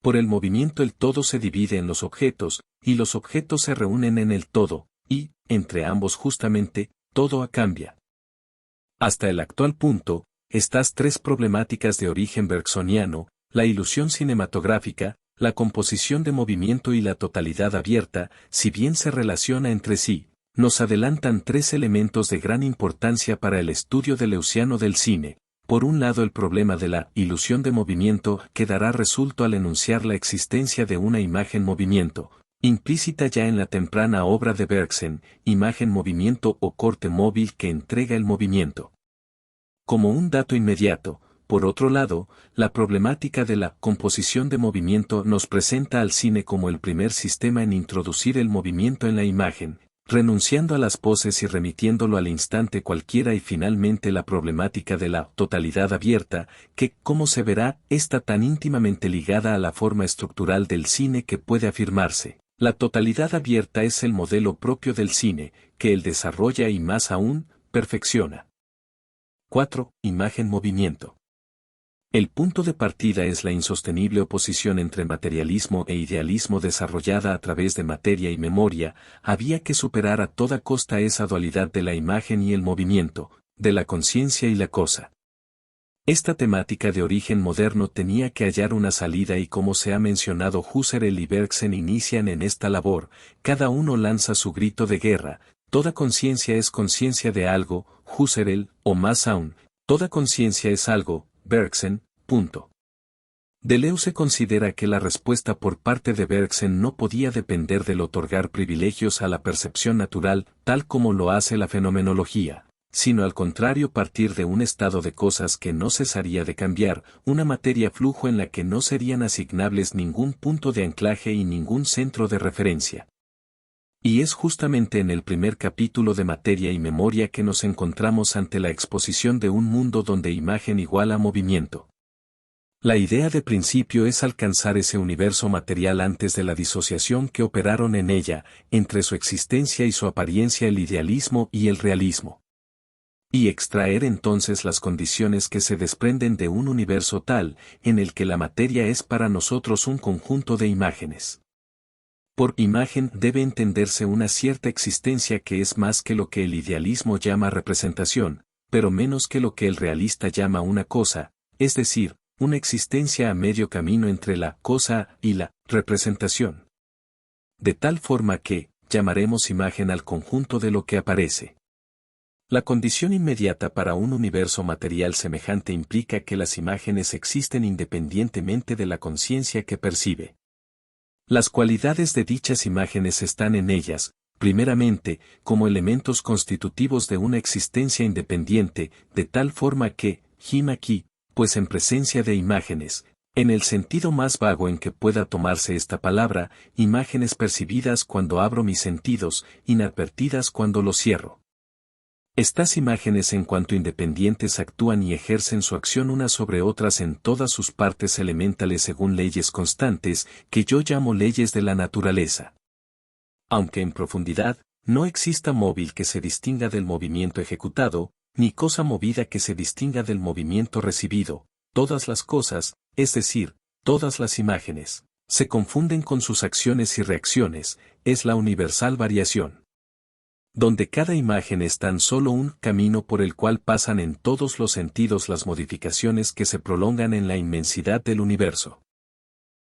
Por el movimiento el todo se divide en los objetos, y los objetos se reúnen en el todo, y, entre ambos justamente, todo cambia. Hasta el actual punto, estas tres problemáticas de origen bergsoniano, la ilusión cinematográfica, la composición de movimiento y la totalidad abierta, si bien se relaciona entre sí, nos adelantan tres elementos de gran importancia para el estudio deleuziano del cine. Por un lado el problema de la ilusión de movimiento quedará resuelto al enunciar la existencia de una imagen-movimiento, implícita ya en la temprana obra de Bergson, imagen-movimiento o corte móvil que entrega el movimiento. Como un dato inmediato, por otro lado, la problemática de la composición de movimiento nos presenta al cine como el primer sistema en introducir el movimiento en la imagen, renunciando a las poses y remitiéndolo al instante cualquiera, y finalmente la problemática de la totalidad abierta, que, como se verá, está tan íntimamente ligada a la forma estructural del cine que puede afirmarse. La totalidad abierta es el modelo propio del cine, que él desarrolla y más aún, perfecciona. 4. Imagen-movimiento. El punto de partida es la insostenible oposición entre materialismo e idealismo desarrollada a través de Materia y Memoria. Había que superar a toda costa esa dualidad de la imagen y el movimiento, de la conciencia y la cosa. Esta temática de origen moderno tenía que hallar una salida, y como se ha mencionado, Husserl y Bergson inician en esta labor. Cada uno lanza su grito de guerra: toda conciencia es conciencia de algo, Husserl, o más aún, toda conciencia es algo, Bergson. Deleuze considera que la respuesta por parte de Bergson no podía depender del otorgar privilegios a la percepción natural, tal como lo hace la fenomenología, sino al contrario partir de un estado de cosas que no cesaría de cambiar, una materia flujo en la que no serían asignables ningún punto de anclaje y ningún centro de referencia. Y es justamente en el primer capítulo de Materia y Memoria que nos encontramos ante la exposición de un mundo donde imagen iguala movimiento. La idea de principio es alcanzar ese universo material antes de la disociación que operaron en ella, entre su existencia y su apariencia el idealismo y el realismo. Y extraer entonces las condiciones que se desprenden de un universo tal, en el que la materia es para nosotros un conjunto de imágenes. Por imagen debe entenderse una cierta existencia que es más que lo que el idealismo llama representación, pero menos que lo que el realista llama una cosa, es decir, una existencia a medio camino entre la cosa y la representación. De tal forma que, llamaremos imagen al conjunto de lo que aparece. La condición inmediata para un universo material semejante implica que las imágenes existen independientemente de la conciencia que percibe. Las cualidades de dichas imágenes están en ellas, primeramente, como elementos constitutivos de una existencia independiente, de tal forma que, him aquí, pues en presencia de imágenes, en el sentido más vago en que pueda tomarse esta palabra, imágenes percibidas cuando abro mis sentidos, inadvertidas cuando los cierro. Estas imágenes en cuanto independientes actúan y ejercen su acción unas sobre otras en todas sus partes elementales según leyes constantes, que yo llamo leyes de la naturaleza. Aunque en profundidad, no exista móvil que se distinga del movimiento ejecutado, ni cosa movida que se distinga del movimiento recibido, todas las cosas, es decir, todas las imágenes, se confunden con sus acciones y reacciones, es la universal variación. Donde cada imagen es tan solo un camino por el cual pasan en todos los sentidos las modificaciones que se prolongan en la inmensidad del universo.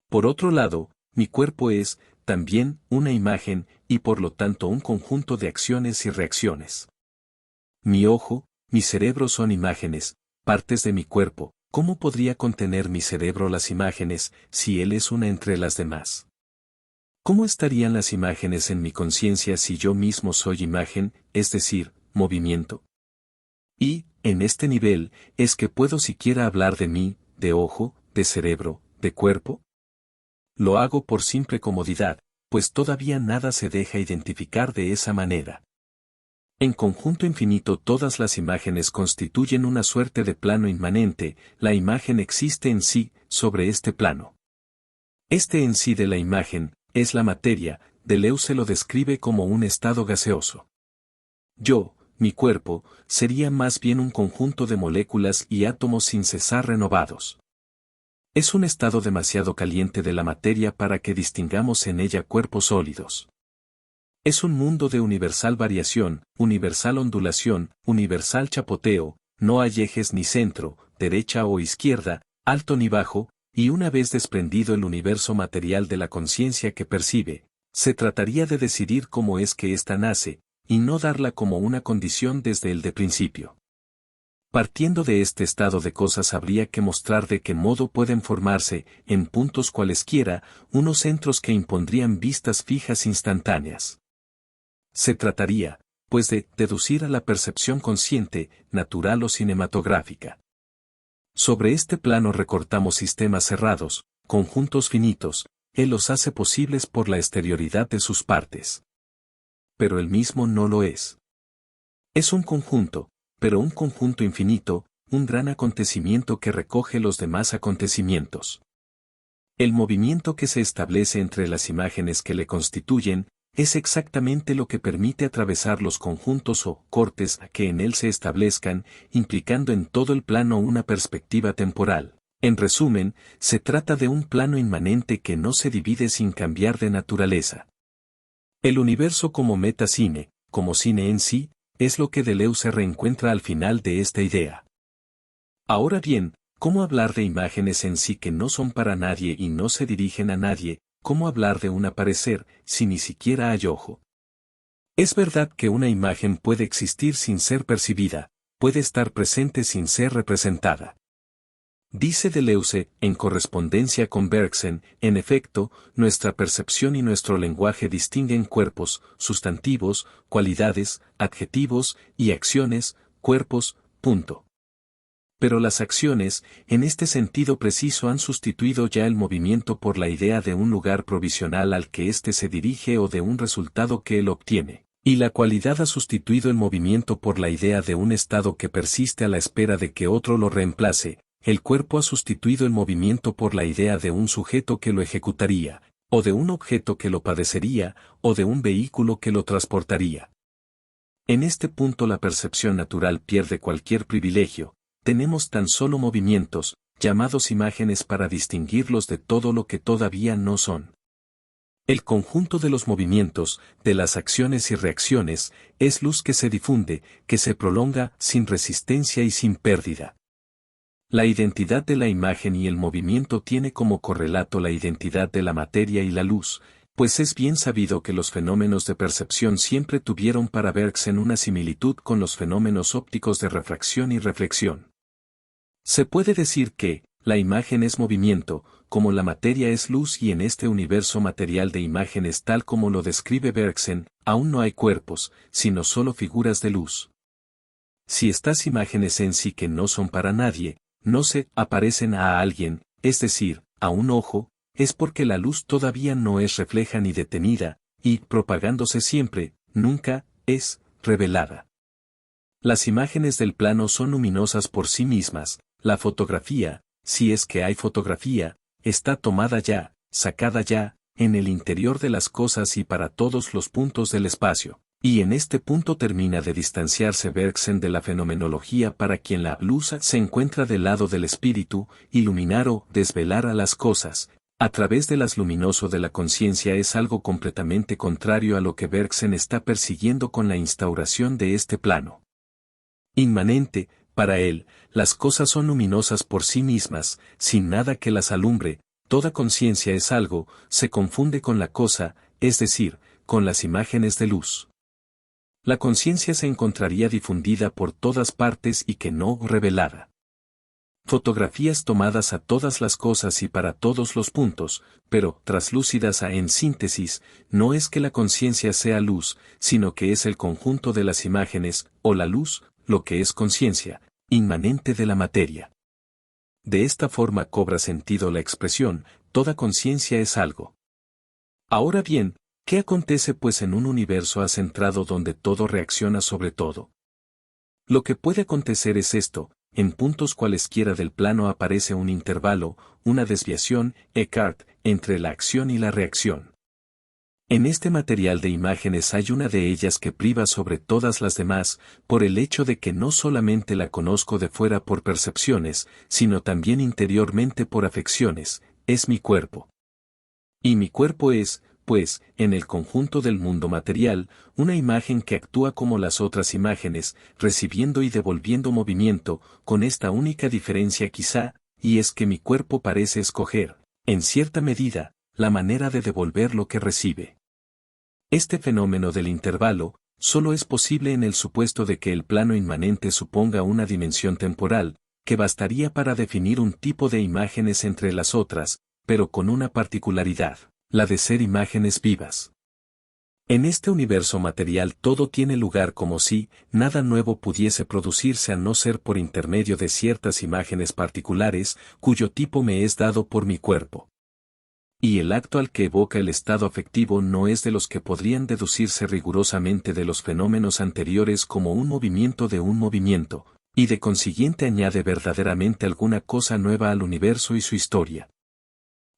Por otro lado, mi cuerpo es, también, una imagen, y por lo tanto un conjunto de acciones y reacciones. Mi ojo, mi cerebro son imágenes, partes de mi cuerpo. ¿Cómo podría contener mi cerebro las imágenes, si él es una entre las demás? ¿Cómo estarían las imágenes en mi conciencia si yo mismo soy imagen, es decir, movimiento? Y, en este nivel, ¿es que puedo siquiera hablar de mí, de ojo, de cerebro, de cuerpo? Lo hago por simple comodidad, pues todavía nada se deja identificar de esa manera. En conjunto infinito todas las imágenes constituyen una suerte de plano inmanente, la imagen existe en sí, sobre este plano. Este en sí de la imagen, es la materia, Deleuze lo describe como un estado gaseoso. Yo, mi cuerpo, sería más bien un conjunto de moléculas y átomos sin cesar renovados. Es un estado demasiado caliente de la materia para que distingamos en ella cuerpos sólidos. Es un mundo de universal variación, universal ondulación, universal chapoteo, no hay ejes ni centro, derecha o izquierda, alto ni bajo, y una vez desprendido el universo material de la conciencia que percibe, se trataría de decidir cómo es que ésta nace, y no darla como una condición desde el de principio. Partiendo de este estado de cosas habría que mostrar de qué modo pueden formarse, en puntos cualesquiera, unos centros que impondrían vistas fijas instantáneas. Se trataría, pues de deducir a la percepción consciente, natural o cinematográfica. Sobre este plano recortamos sistemas cerrados, conjuntos finitos, él los hace posibles por la exterioridad de sus partes. Pero él mismo no lo es. Es un conjunto, pero un conjunto infinito, un gran acontecimiento que recoge los demás acontecimientos. El movimiento que se establece entre las imágenes que le constituyen, es exactamente lo que permite atravesar los conjuntos o cortes que en él se establezcan, implicando en todo el plano una perspectiva temporal. En resumen, se trata de un plano inmanente que no se divide sin cambiar de naturaleza. El universo como metacine, como cine en sí, es lo que Deleuze reencuentra al final de esta idea. Ahora bien, ¿cómo hablar de imágenes en sí que no son para nadie y no se dirigen a nadie? ¿Cómo hablar de un aparecer, si ni siquiera hay ojo? Es verdad que una imagen puede existir sin ser percibida, puede estar presente sin ser representada. Dice Deleuze, en correspondencia con Bergson, en efecto, nuestra percepción y nuestro lenguaje distinguen cuerpos, sustantivos, cualidades, adjetivos y acciones, cuerpos, punto. Pero las acciones, en este sentido preciso, han sustituido ya el movimiento por la idea de un lugar provisional al que éste se dirige o de un resultado que él obtiene, y la cualidad ha sustituido el movimiento por la idea de un estado que persiste a la espera de que otro lo reemplace, el cuerpo ha sustituido el movimiento por la idea de un sujeto que lo ejecutaría, o de un objeto que lo padecería, o de un vehículo que lo transportaría. En este punto la percepción natural pierde cualquier privilegio. Tenemos tan solo movimientos, llamados imágenes, para distinguirlos de todo lo que todavía no son. El conjunto de los movimientos, de las acciones y reacciones, es luz que se difunde, que se prolonga, sin resistencia y sin pérdida. La identidad de la imagen y el movimiento tiene como correlato la identidad de la materia y la luz, pues es bien sabido que los fenómenos de percepción siempre tuvieron para Bergson una similitud con los fenómenos ópticos de refracción y reflexión. Se puede decir que, la imagen es movimiento, como la materia es luz, y en este universo material de imágenes tal como lo describe Bergson, aún no hay cuerpos, sino solo figuras de luz. Si estas imágenes en sí, que no son para nadie, no se aparecen a alguien, es decir, a un ojo, es porque la luz todavía no es refleja ni detenida, y, propagándose siempre, nunca, es revelada. Las imágenes del plano son luminosas por sí mismas. La fotografía, si es que hay fotografía, está tomada ya, sacada ya, en el interior de las cosas y para todos los puntos del espacio. Y en este punto termina de distanciarse Bergson de la fenomenología, para quien la luz se encuentra del lado del espíritu, iluminar o desvelar a las cosas, a través de las luminoso de la conciencia, es algo completamente contrario a lo que Bergson está persiguiendo con la instauración de este plano. Inmanente, para él, las cosas son luminosas por sí mismas, sin nada que las alumbre. Toda conciencia es algo, se confunde con la cosa, es decir, con las imágenes de luz. La conciencia se encontraría difundida por todas partes y que no revelada. Fotografías tomadas a todas las cosas y para todos los puntos, pero traslúcidas en síntesis, no es que la conciencia sea luz, sino que es el conjunto de las imágenes, o la luz, lo que es conciencia, inmanente de la materia. De esta forma cobra sentido la expresión, toda conciencia es algo. Ahora bien, ¿qué acontece pues en un universo acentrado donde todo reacciona sobre todo? Lo que puede acontecer es esto: en puntos cualesquiera del plano aparece un intervalo, una desviación, Eckhart, entre la acción y la reacción. En este material de imágenes hay una de ellas que priva sobre todas las demás, por el hecho de que no solamente la conozco de fuera por percepciones, sino también interiormente por afecciones, es mi cuerpo. Y mi cuerpo es, pues, en el conjunto del mundo material, una imagen que actúa como las otras imágenes, recibiendo y devolviendo movimiento, con esta única diferencia quizá, y es que mi cuerpo parece escoger, en cierta medida, la manera de devolver lo que recibe. Este fenómeno del intervalo, solo es posible en el supuesto de que el plano inmanente suponga una dimensión temporal, que bastaría para definir un tipo de imágenes entre las otras, pero con una particularidad, la de ser imágenes vivas. En este universo material todo tiene lugar como si nada nuevo pudiese producirse a no ser por intermedio de ciertas imágenes particulares, cuyo tipo me es dado por mi cuerpo. Y el acto al que evoca el estado afectivo no es de los que podrían deducirse rigurosamente de los fenómenos anteriores como un movimiento de un movimiento, y de consiguiente añade verdaderamente alguna cosa nueva al universo y su historia.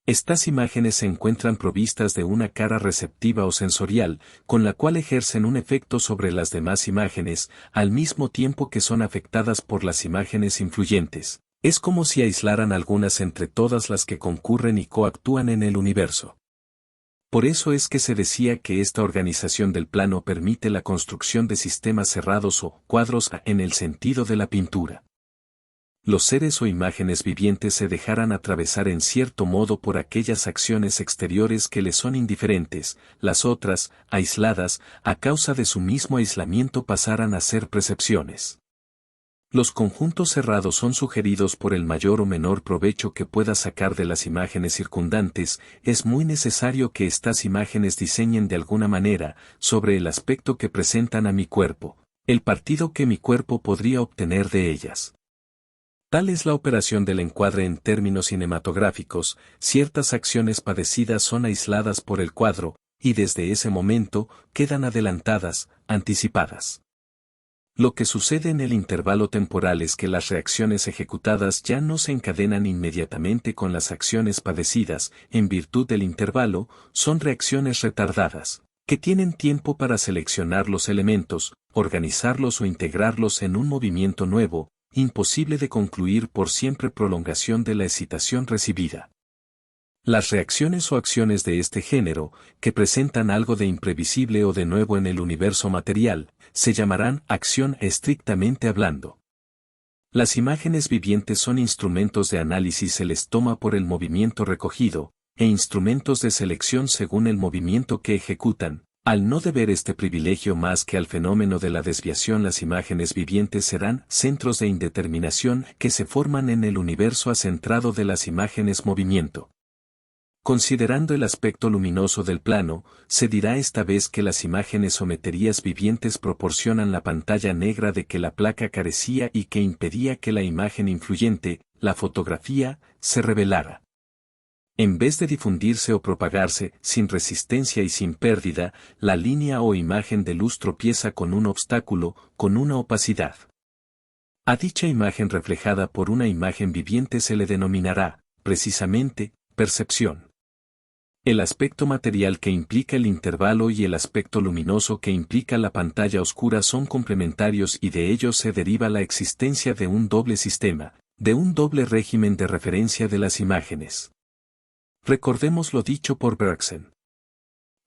Estas imágenes se encuentran provistas de una cara receptiva o sensorial, con la cual ejercen un efecto sobre las demás imágenes, al mismo tiempo que son afectadas por las imágenes influyentes. Es como si aislaran algunas entre todas las que concurren y coactúan en el universo. Por eso es que se decía que esta organización del plano permite la construcción de sistemas cerrados o cuadros en el sentido de la pintura. Los seres o imágenes vivientes se dejaran atravesar en cierto modo por aquellas acciones exteriores que les son indiferentes, las otras, aisladas, a causa de su mismo aislamiento pasaran a ser percepciones. Los conjuntos cerrados son sugeridos por el mayor o menor provecho que pueda sacar de las imágenes circundantes. Es muy necesario que estas imágenes diseñen de alguna manera sobre el aspecto que presentan a mi cuerpo, el partido que mi cuerpo podría obtener de ellas. Tal es la operación del encuadre en términos cinematográficos, ciertas acciones padecidas son aisladas por el cuadro, y desde ese momento, quedan adelantadas, anticipadas. Lo que sucede en el intervalo temporal es que las reacciones ejecutadas ya no se encadenan inmediatamente con las acciones padecidas, en virtud del intervalo, son reacciones retardadas, que tienen tiempo para seleccionar los elementos, organizarlos o integrarlos en un movimiento nuevo, imposible de concluir por siempre prolongación de la excitación recibida. Las reacciones o acciones de este género, que presentan algo de imprevisible o de nuevo en el universo material, se llamarán acción estrictamente hablando. Las imágenes vivientes son instrumentos de análisis, se les toma por el movimiento recogido, e instrumentos de selección según el movimiento que ejecutan. Al no deber este privilegio más que al fenómeno de la desviación, las imágenes vivientes serán centros de indeterminación que se forman en el universo acentrado de las imágenes movimiento. Considerando el aspecto luminoso del plano, se dirá esta vez que las imágenes o meterías vivientes proporcionan la pantalla negra de que la placa carecía y que impedía que la imagen influyente, la fotografía, se revelara. En vez de difundirse o propagarse, sin resistencia y sin pérdida, la línea o imagen de luz tropieza con un obstáculo, con una opacidad. A dicha imagen reflejada por una imagen viviente se le denominará, precisamente, percepción. El aspecto material que implica el intervalo y el aspecto luminoso que implica la pantalla oscura son complementarios y de ellos se deriva la existencia de un doble sistema, de un doble régimen de referencia de las imágenes. Recordemos lo dicho por Bergson.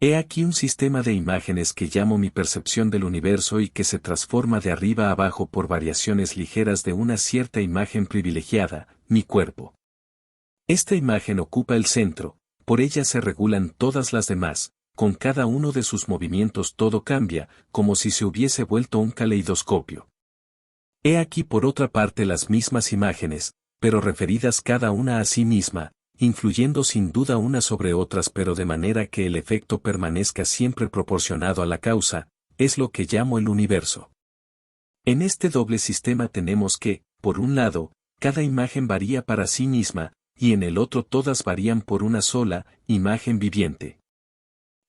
He aquí un sistema de imágenes que llamo mi percepción del universo y que se transforma de arriba a abajo por variaciones ligeras de una cierta imagen privilegiada, mi cuerpo. Esta imagen ocupa el centro, por ella se regulan todas las demás, con cada uno de sus movimientos todo cambia, como si se hubiese vuelto un caleidoscopio. He aquí por otra parte las mismas imágenes, pero referidas cada una a sí misma, influyendo sin duda unas sobre otras pero de manera que el efecto permanezca siempre proporcionado a la causa, es lo que llamo el universo. En este doble sistema tenemos que, por un lado, cada imagen varía para sí misma, y en el otro todas varían por una sola, imagen viviente.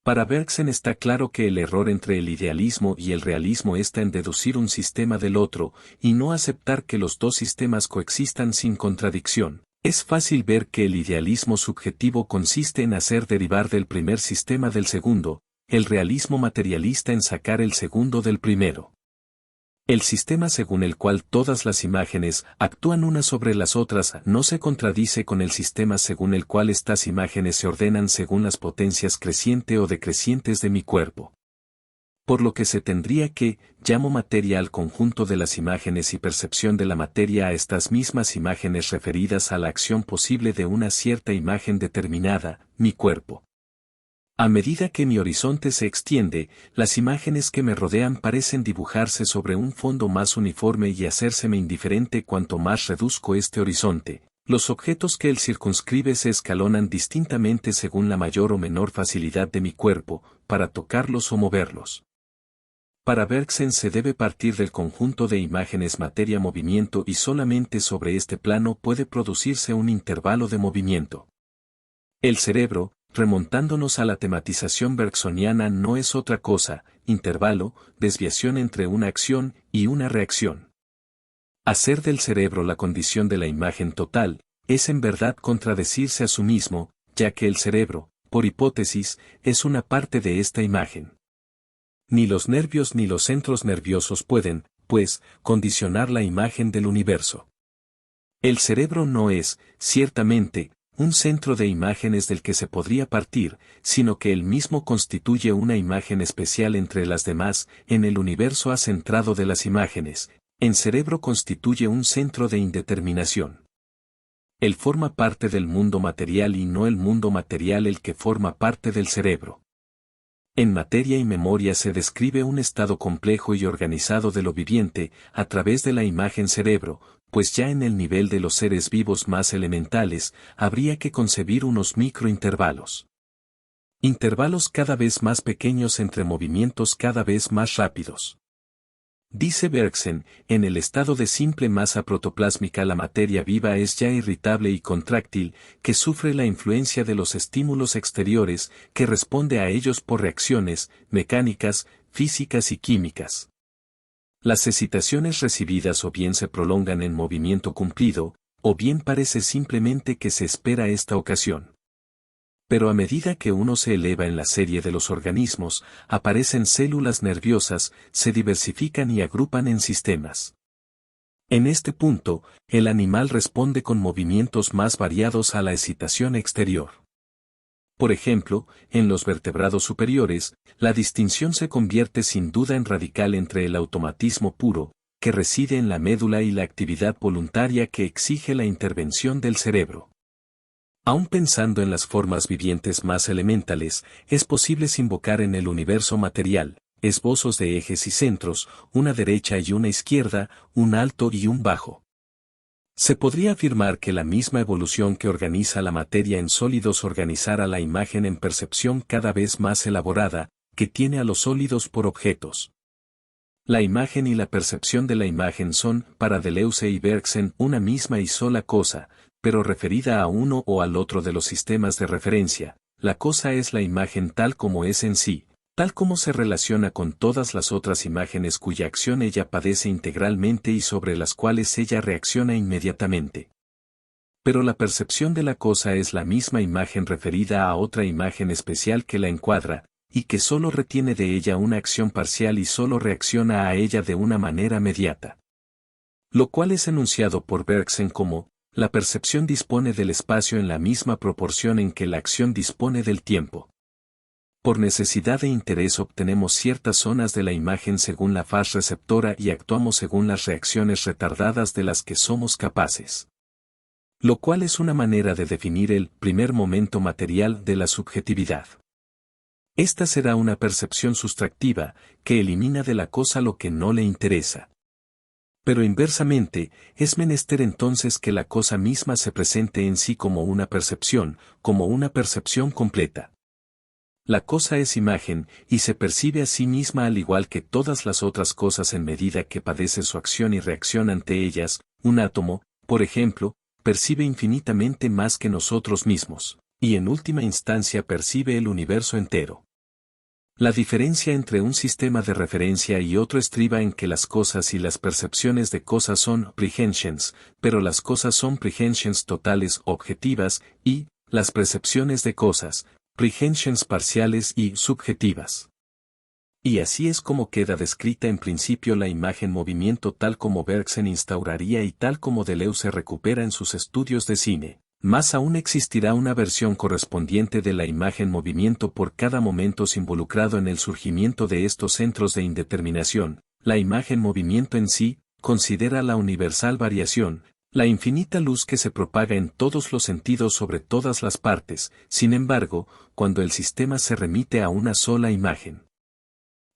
Para Bergson está claro que el error entre el idealismo y el realismo está en deducir un sistema del otro, y no aceptar que los dos sistemas coexistan sin contradicción. Es fácil ver que el idealismo subjetivo consiste en hacer derivar del primer sistema del segundo, el realismo materialista en sacar el segundo del primero. El sistema según el cual todas las imágenes actúan unas sobre las otras no se contradice con el sistema según el cual estas imágenes se ordenan según las potencias creciente o decrecientes de mi cuerpo. Por lo que se tendría que, llamo materia al conjunto de las imágenes y percepción de la materia a estas mismas imágenes referidas a la acción posible de una cierta imagen determinada, mi cuerpo. A medida que mi horizonte se extiende, las imágenes que me rodean parecen dibujarse sobre un fondo más uniforme y hacérseme indiferente cuanto más reduzco este horizonte. Los objetos que él circunscribe se escalonan distintamente según la mayor o menor facilidad de mi cuerpo, para tocarlos o moverlos. Para Bergson se debe partir del conjunto de imágenes materia-movimiento y solamente sobre este plano puede producirse un intervalo de movimiento. El cerebro, remontándonos a la tematización bergsoniana, no es otra cosa, intervalo, desviación entre una acción y una reacción. Hacer del cerebro la condición de la imagen total, es en verdad contradecirse a sí mismo, ya que el cerebro, por hipótesis, es una parte de esta imagen. Ni los nervios ni los centros nerviosos pueden, pues, condicionar la imagen del universo. El cerebro no es, ciertamente, un centro de imágenes del que se podría partir, sino que él mismo constituye una imagen especial entre las demás, en el universo acentrado de las imágenes. El cerebro constituye un centro de indeterminación. Él forma parte del mundo material y no el mundo material el que forma parte del cerebro. En materia y memoria se describe un estado complejo y organizado de lo viviente, a través de la imagen cerebro, pues ya en el nivel de los seres vivos más elementales, habría que concebir unos microintervalos. Intervalos cada vez más pequeños entre movimientos cada vez más rápidos. Dice Bergson, en el estado de simple masa protoplásmica la materia viva es ya irritable y contráctil, que sufre la influencia de los estímulos exteriores, que responde a ellos por reacciones, mecánicas, físicas y químicas. Las excitaciones recibidas o bien se prolongan en movimiento cumplido, o bien parece simplemente que se espera esta ocasión. Pero a medida que uno se eleva en la serie de los organismos, aparecen células nerviosas, se diversifican y agrupan en sistemas. En este punto, el animal responde con movimientos más variados a la excitación exterior. Por ejemplo, en los vertebrados superiores, la distinción se convierte sin duda en radical entre el automatismo puro, que reside en la médula, y la actividad voluntaria que exige la intervención del cerebro. Aún pensando en las formas vivientes más elementales, es posible invocar en el universo material, esbozos de ejes y centros, una derecha y una izquierda, un alto y un bajo. Se podría afirmar que la misma evolución que organiza la materia en sólidos organizará la imagen en percepción cada vez más elaborada, que tiene a los sólidos por objetos. La imagen y la percepción de la imagen son, para Deleuze y Bergson, una misma y sola cosa, pero referida a uno o al otro de los sistemas de referencia. La cosa es la imagen tal como es en sí, tal como se relaciona con todas las otras imágenes cuya acción ella padece integralmente y sobre las cuales ella reacciona inmediatamente. Pero la percepción de la cosa es la misma imagen referida a otra imagen especial que la encuadra, y que solo retiene de ella una acción parcial y solo reacciona a ella de una manera mediata. Lo cual es enunciado por Bergson como: la percepción dispone del espacio en la misma proporción en que la acción dispone del tiempo. Por necesidad de interés obtenemos ciertas zonas de la imagen según la faz receptora y actuamos según las reacciones retardadas de las que somos capaces. Lo cual es una manera de definir el primer momento material de la subjetividad. Esta será una percepción sustractiva, que elimina de la cosa lo que no le interesa. Pero inversamente, es menester entonces que la cosa misma se presente en sí como una percepción completa. La cosa es imagen, y se percibe a sí misma al igual que todas las otras cosas en medida que padece su acción y reacción ante ellas. Un átomo, por ejemplo, percibe infinitamente más que nosotros mismos, y en última instancia percibe el universo entero. La diferencia entre un sistema de referencia y otro estriba en que las cosas y las percepciones de cosas son prehensions, pero las cosas son prehensions totales objetivas, y las percepciones de cosas, prehensions parciales y subjetivas. Y así es como queda descrita en principio la imagen movimiento tal como Bergson instauraría y tal como Deleuze recupera en sus estudios de cine. Más aún existirá una versión correspondiente de la imagen movimiento por cada momento involucrado en el surgimiento de estos centros de indeterminación. La imagen movimiento en sí considera la universal variación, la infinita luz que se propaga en todos los sentidos sobre todas las partes. Sin embargo, cuando el sistema se remite a una sola imagen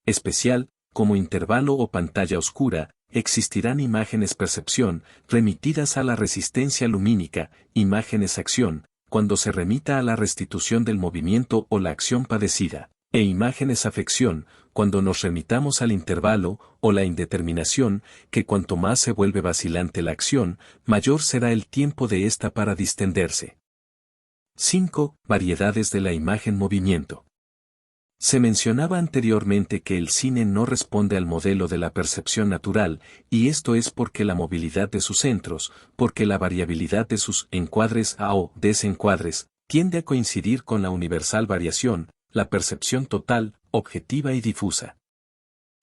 especial, como intervalo o pantalla oscura, existirán imágenes percepción, remitidas a la resistencia lumínica, imágenes acción, cuando se remita a la restitución del movimiento o la acción padecida, e imágenes afección, cuando nos remitamos al intervalo o la indeterminación, que cuanto más se vuelve vacilante la acción, mayor será el tiempo de ésta para distenderse. 5. Variedades de la imagen movimiento. Se mencionaba anteriormente que el cine no responde al modelo de la percepción natural, y esto es porque la movilidad de sus centros, porque la variabilidad de sus encuadres o desencuadres, tiende a coincidir con la universal variación, la percepción total, objetiva y difusa.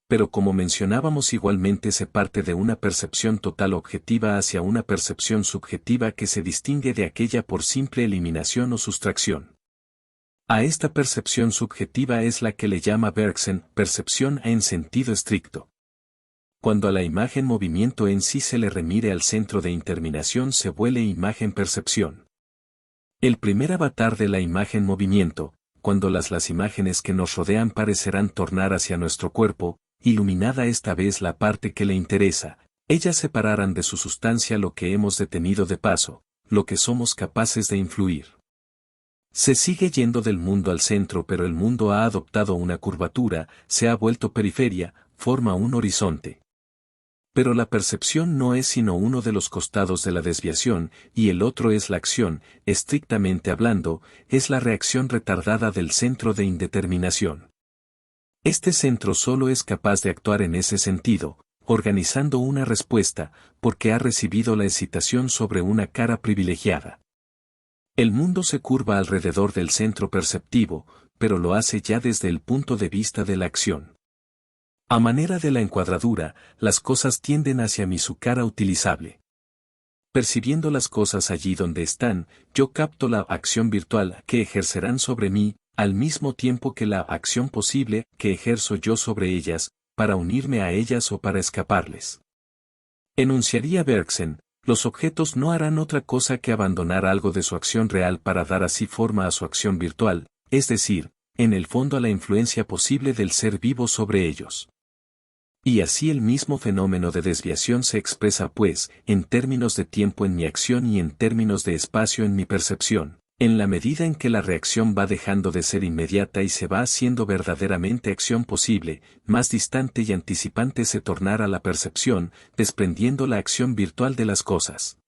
Pero como mencionábamos igualmente se parte de una percepción total objetiva hacia una percepción subjetiva que se distingue de aquella por simple eliminación o sustracción. A esta percepción subjetiva es la que le llama Bergson percepción en sentido estricto. Cuando a la imagen movimiento en sí se le remire al centro de interminación se vuelve imagen-percepción. El primer avatar de la imagen movimiento, cuando las imágenes que nos rodean parecerán tornar hacia nuestro cuerpo, iluminada esta vez la parte que le interesa, ellas separarán de su sustancia lo que hemos detenido de paso, lo que somos capaces de influir. Se sigue yendo del mundo al centro pero el mundo ha adoptado una curvatura, se ha vuelto periferia, forma un horizonte. Pero la percepción no es sino uno de los costados de la desviación, y el otro es la acción, estrictamente hablando, es la reacción retardada del centro de indeterminación. Este centro solo es capaz de actuar en ese sentido, organizando una respuesta, porque ha recibido la excitación sobre una cara privilegiada. El mundo se curva alrededor del centro perceptivo, pero lo hace ya desde el punto de vista de la acción. A manera de la encuadradura, las cosas tienden hacia mí su cara utilizable. Percibiendo las cosas allí donde están, yo capto la acción virtual que ejercerán sobre mí, al mismo tiempo que la acción posible que ejerzo yo sobre ellas, para unirme a ellas o para escaparles. Enunciaría Bergson, los objetos no harán otra cosa que abandonar algo de su acción real para dar así forma a su acción virtual, es decir, en el fondo a la influencia posible del ser vivo sobre ellos. Y así el mismo fenómeno de desviación se expresa pues, en términos de tiempo en mi acción y en términos de espacio en mi percepción, en la medida en que la reacción va dejando de ser inmediata y se va haciendo verdaderamente acción posible, más distante y anticipante se tornará la percepción, desprendiendo la acción virtual de las cosas.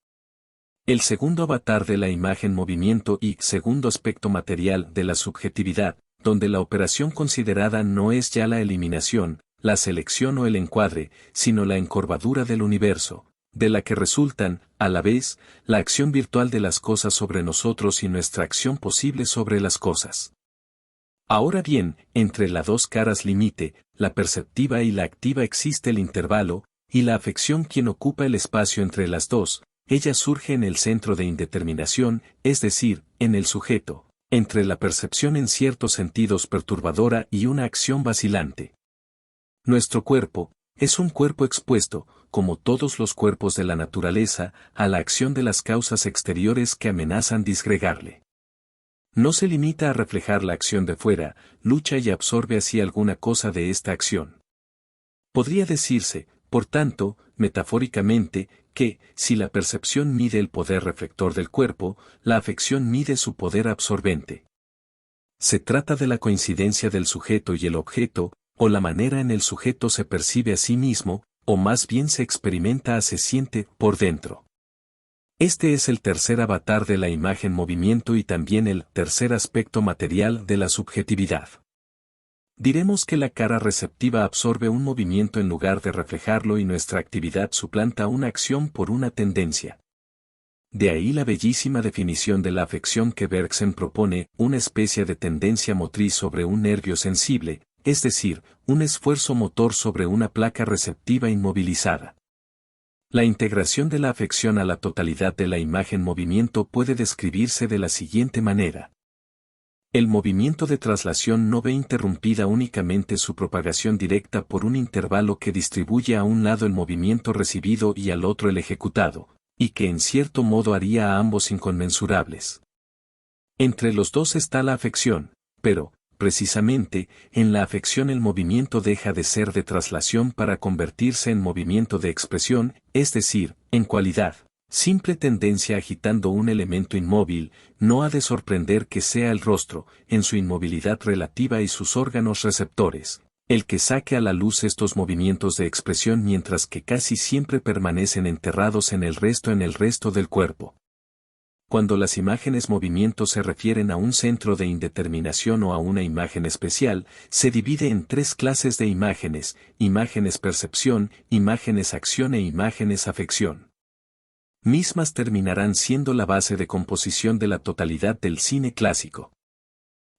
El segundo avatar de la imagen movimiento y segundo aspecto material de la subjetividad, donde la operación considerada no es ya la eliminación, la selección o el encuadre, sino la encorvadura del universo, de la que resultan, a la vez, la acción virtual de las cosas sobre nosotros y nuestra acción posible sobre las cosas. Ahora bien, entre las dos caras límite, la perceptiva y la activa existe el intervalo, y la afección quien ocupa el espacio entre las dos, ella surge en el centro de indeterminación, es decir, en el sujeto, entre la percepción en ciertos sentidos perturbadora y una acción vacilante. Nuestro cuerpo, es un cuerpo expuesto, como todos los cuerpos de la naturaleza, a la acción de las causas exteriores que amenazan disgregarle. No se limita a reflejar la acción de fuera, lucha y absorbe así alguna cosa de esta acción. Podría decirse, por tanto, metafóricamente, que, si la percepción mide el poder reflector del cuerpo, la afección mide su poder absorbente. Se trata de la coincidencia del sujeto y el objeto, o la manera en el sujeto se percibe a sí mismo, o más bien se experimenta se siente por dentro. Este es el tercer avatar de la imagen movimiento y también el tercer aspecto material de la subjetividad. Diremos que la cara receptiva absorbe un movimiento en lugar de reflejarlo y nuestra actividad suplanta una acción por una tendencia. De ahí la bellísima definición de la afección que Bergson propone, una especie de tendencia motriz sobre un nervio sensible, es decir, un esfuerzo motor sobre una placa receptiva inmovilizada. La integración de la afección a la totalidad de la imagen movimiento puede describirse de la siguiente manera. El movimiento de traslación no ve interrumpida únicamente su propagación directa por un intervalo que distribuye a un lado el movimiento recibido y al otro el ejecutado, y que en cierto modo haría a ambos inconmensurables. Entre los dos está la afección, pero, precisamente, en la afección el movimiento deja de ser de traslación para convertirse en movimiento de expresión, es decir, en cualidad. Simple tendencia agitando un elemento inmóvil, no ha de sorprender que sea el rostro, en su inmovilidad relativa y sus órganos receptores, el que saque a la luz estos movimientos de expresión mientras que casi siempre permanecen enterrados en el resto del cuerpo. Cuando las imágenes movimiento se refieren a un centro de indeterminación o a una imagen especial, se divide en tres clases de imágenes: imágenes percepción, imágenes acción e imágenes afección. Mismas terminarán siendo la base de composición de la totalidad del cine clásico.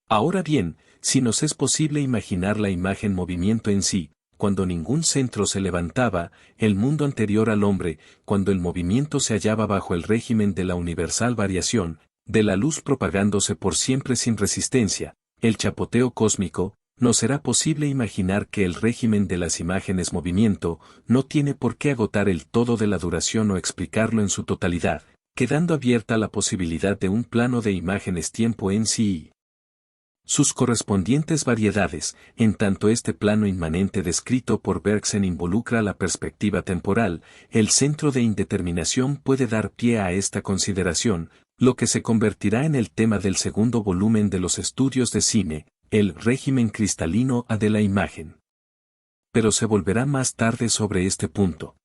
Ahora bien, si nos es posible imaginar la imagen movimiento en sí, cuando ningún centro se levantaba, el mundo anterior al hombre, cuando el movimiento se hallaba bajo el régimen de la universal variación, de la luz propagándose por siempre sin resistencia, el chapoteo cósmico, nos será posible imaginar que el régimen de las imágenes movimiento no tiene por qué agotar el todo de la duración o explicarlo en su totalidad, quedando abierta la posibilidad de un plano de imágenes tiempo en sí y sus correspondientes variedades, en tanto este plano inmanente descrito por Bergson involucra la perspectiva temporal, el centro de indeterminación puede dar pie a esta consideración, lo que se convertirá en el tema del segundo volumen de los estudios de cine, el régimen cristalino de la imagen. Pero se volverá más tarde sobre este punto.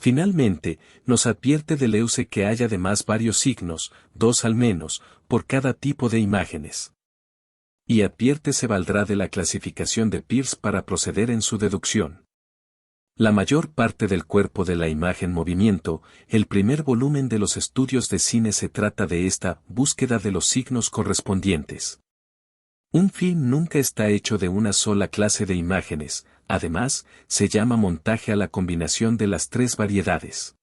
Finalmente, nos advierte Deleuze que hay además varios signos, 2 al menos, por cada tipo de imágenes. Y advierte se valdrá de la clasificación de Peirce para proceder en su deducción. La mayor parte del cuerpo de la imagen movimiento, el primer volumen de los estudios de cine se trata de esta búsqueda de los signos correspondientes. Un film nunca está hecho de una sola clase de imágenes, además, se llama montaje a la combinación de las tres variedades.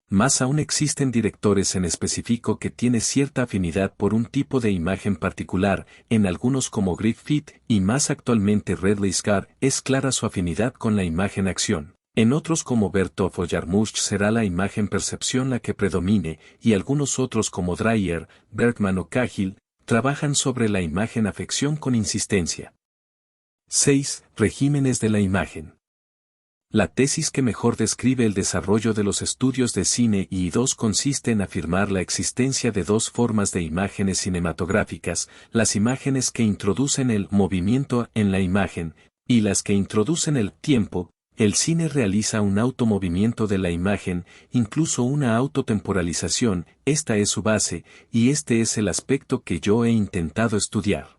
Más aún existen directores en específico que tienen cierta afinidad por un tipo de imagen particular, en algunos como Griffith y más actualmente Ridley Scott es clara su afinidad con la imagen acción. En otros como Bertov o Jarmusch será la imagen percepción la que predomine y algunos otros como Dreyer, Bergman o Cahill, trabajan sobre la imagen afección con insistencia. 6. Regímenes de la imagen. La tesis que mejor describe el desarrollo de los estudios de cine y 2 consiste en afirmar la existencia de dos formas de imágenes cinematográficas, las imágenes que introducen el movimiento en la imagen, y las que introducen el tiempo. El cine realiza un automovimiento de la imagen, incluso una autotemporalización, esta es su base, y este es el aspecto que yo he intentado estudiar.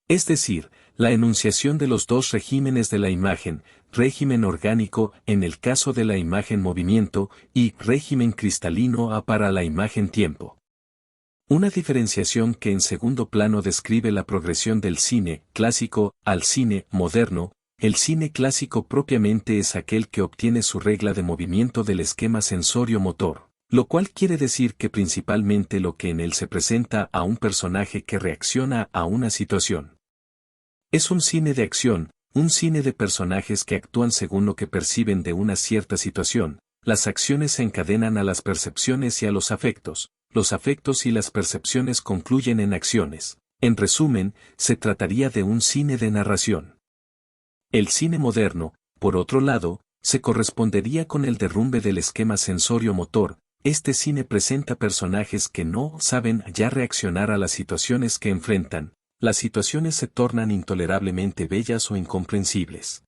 Es decir, la enunciación de los dos regímenes de la imagen, régimen orgánico en el caso de la imagen movimiento y régimen cristalino para la imagen tiempo. Una diferenciación que en segundo plano describe la progresión del cine clásico al cine moderno. El cine clásico propiamente es aquel que obtiene su regla de movimiento del esquema sensorio-motor, lo cual quiere decir que principalmente lo que en él se presenta a un personaje que reacciona a una situación. Es un cine de acción, un cine de personajes que actúan según lo que perciben de una cierta situación. Las acciones se encadenan a las percepciones y a los afectos y las percepciones concluyen en acciones. En resumen, se trataría de un cine de narración. El cine moderno, por otro lado, se correspondería con el derrumbe del esquema sensorio-motor. Este cine presenta personajes que no saben ya reaccionar a las situaciones que enfrentan. Las situaciones se tornan intolerablemente bellas o incomprensibles.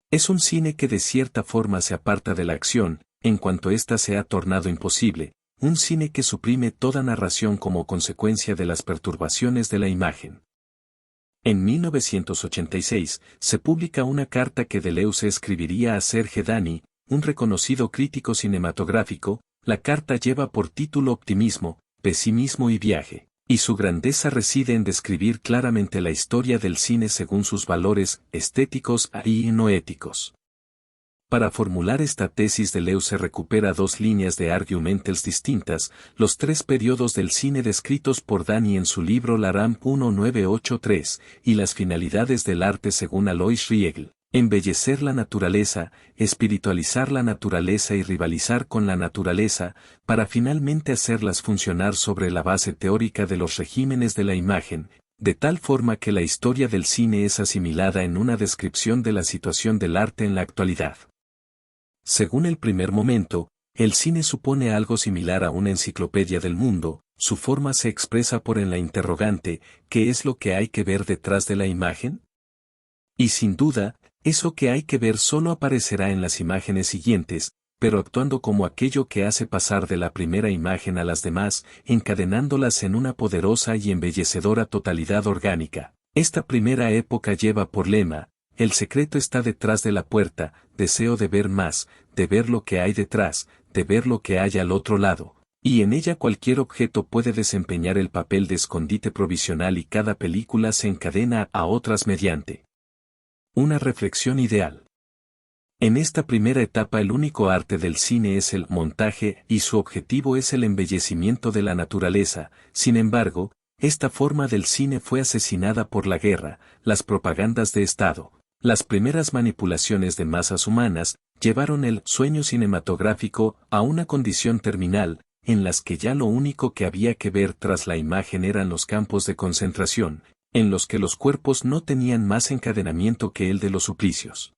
Es un cine que de cierta forma se aparta de la acción, en cuanto ésta se ha tornado imposible, un cine que suprime toda narración como consecuencia de las perturbaciones de la imagen. En 1986, se publica una carta que Deleuze escribiría a Serge Dany, un reconocido crítico cinematográfico. La carta lleva por título Optimismo, Pesimismo y Viaje. Y su grandeza reside en describir claramente la historia del cine según sus valores estéticos y no éticos. Para formular esta tesis Deleuze recupera dos líneas de argumentals distintas, los tres periodos del cine descritos por Dany en su libro La Rampe 1983, y las finalidades del arte según Alois Riegel. Embellecer la naturaleza, espiritualizar la naturaleza y rivalizar con la naturaleza, para finalmente hacerlas funcionar sobre la base teórica de los regímenes de la imagen, de tal forma que la historia del cine es asimilada en una descripción de la situación del arte en la actualidad. Según el primer momento, el cine supone algo similar a una enciclopedia del mundo, su forma se expresa por en la interrogante, ¿qué es lo que hay que ver detrás de la imagen? Y sin duda, eso que hay que ver solo aparecerá en las imágenes siguientes, pero actuando como aquello que hace pasar de la primera imagen a las demás, encadenándolas en una poderosa y embellecedora totalidad orgánica. Esta primera época lleva por lema, el secreto está detrás de la puerta, deseo de ver más, de ver lo que hay detrás, de ver lo que hay al otro lado. Y en ella cualquier objeto puede desempeñar el papel de escondite provisional y cada película se encadena a otras mediante una reflexión ideal. En esta primera etapa el único arte del cine es el montaje y su objetivo es el embellecimiento de la naturaleza. Sin embargo, esta forma del cine fue asesinada por la guerra, las propagandas de Estado. Las primeras manipulaciones de masas humanas llevaron el sueño cinematográfico a una condición terminal, en las que ya lo único que había que ver tras la imagen eran los campos de concentración, en los que los cuerpos no tenían más encadenamiento que el de los suplicios.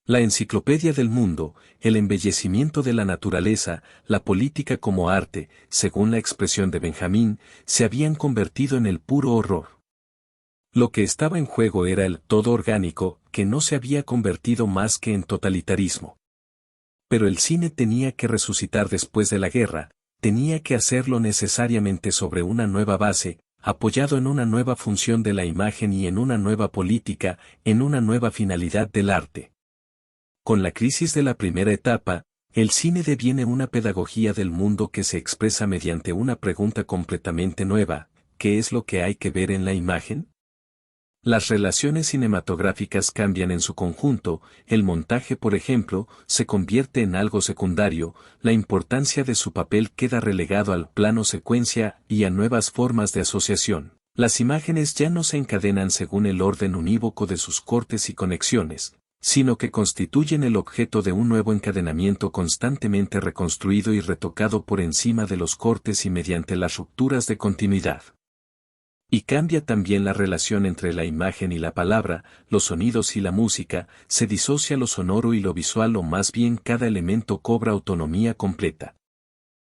La enciclopedia del mundo, el embellecimiento de la naturaleza, la política como arte, según la expresión de Benjamín, se habían convertido en el puro horror. Lo que estaba en juego era el todo orgánico, que no se había convertido más que en totalitarismo. Pero el cine tenía que resucitar después de la guerra, tenía que hacerlo necesariamente sobre una nueva base, apoyado en una nueva función de la imagen y en una nueva política, en una nueva finalidad del arte. Con la crisis de la primera etapa, el cine deviene una pedagogía del mundo que se expresa mediante una pregunta completamente nueva: ¿qué es lo que hay que ver en la imagen? Las relaciones cinematográficas cambian en su conjunto, el montaje, por ejemplo, se convierte en algo secundario, la importancia de su papel queda relegado al plano secuencia y a nuevas formas de asociación. Las imágenes ya no se encadenan según el orden unívoco de sus cortes y conexiones, sino que constituyen el objeto de un nuevo encadenamiento constantemente reconstruido y retocado por encima de los cortes y mediante las rupturas de continuidad. Y cambia también la relación entre la imagen y la palabra, los sonidos y la música, se disocia lo sonoro y lo visual, o más bien cada elemento cobra autonomía completa.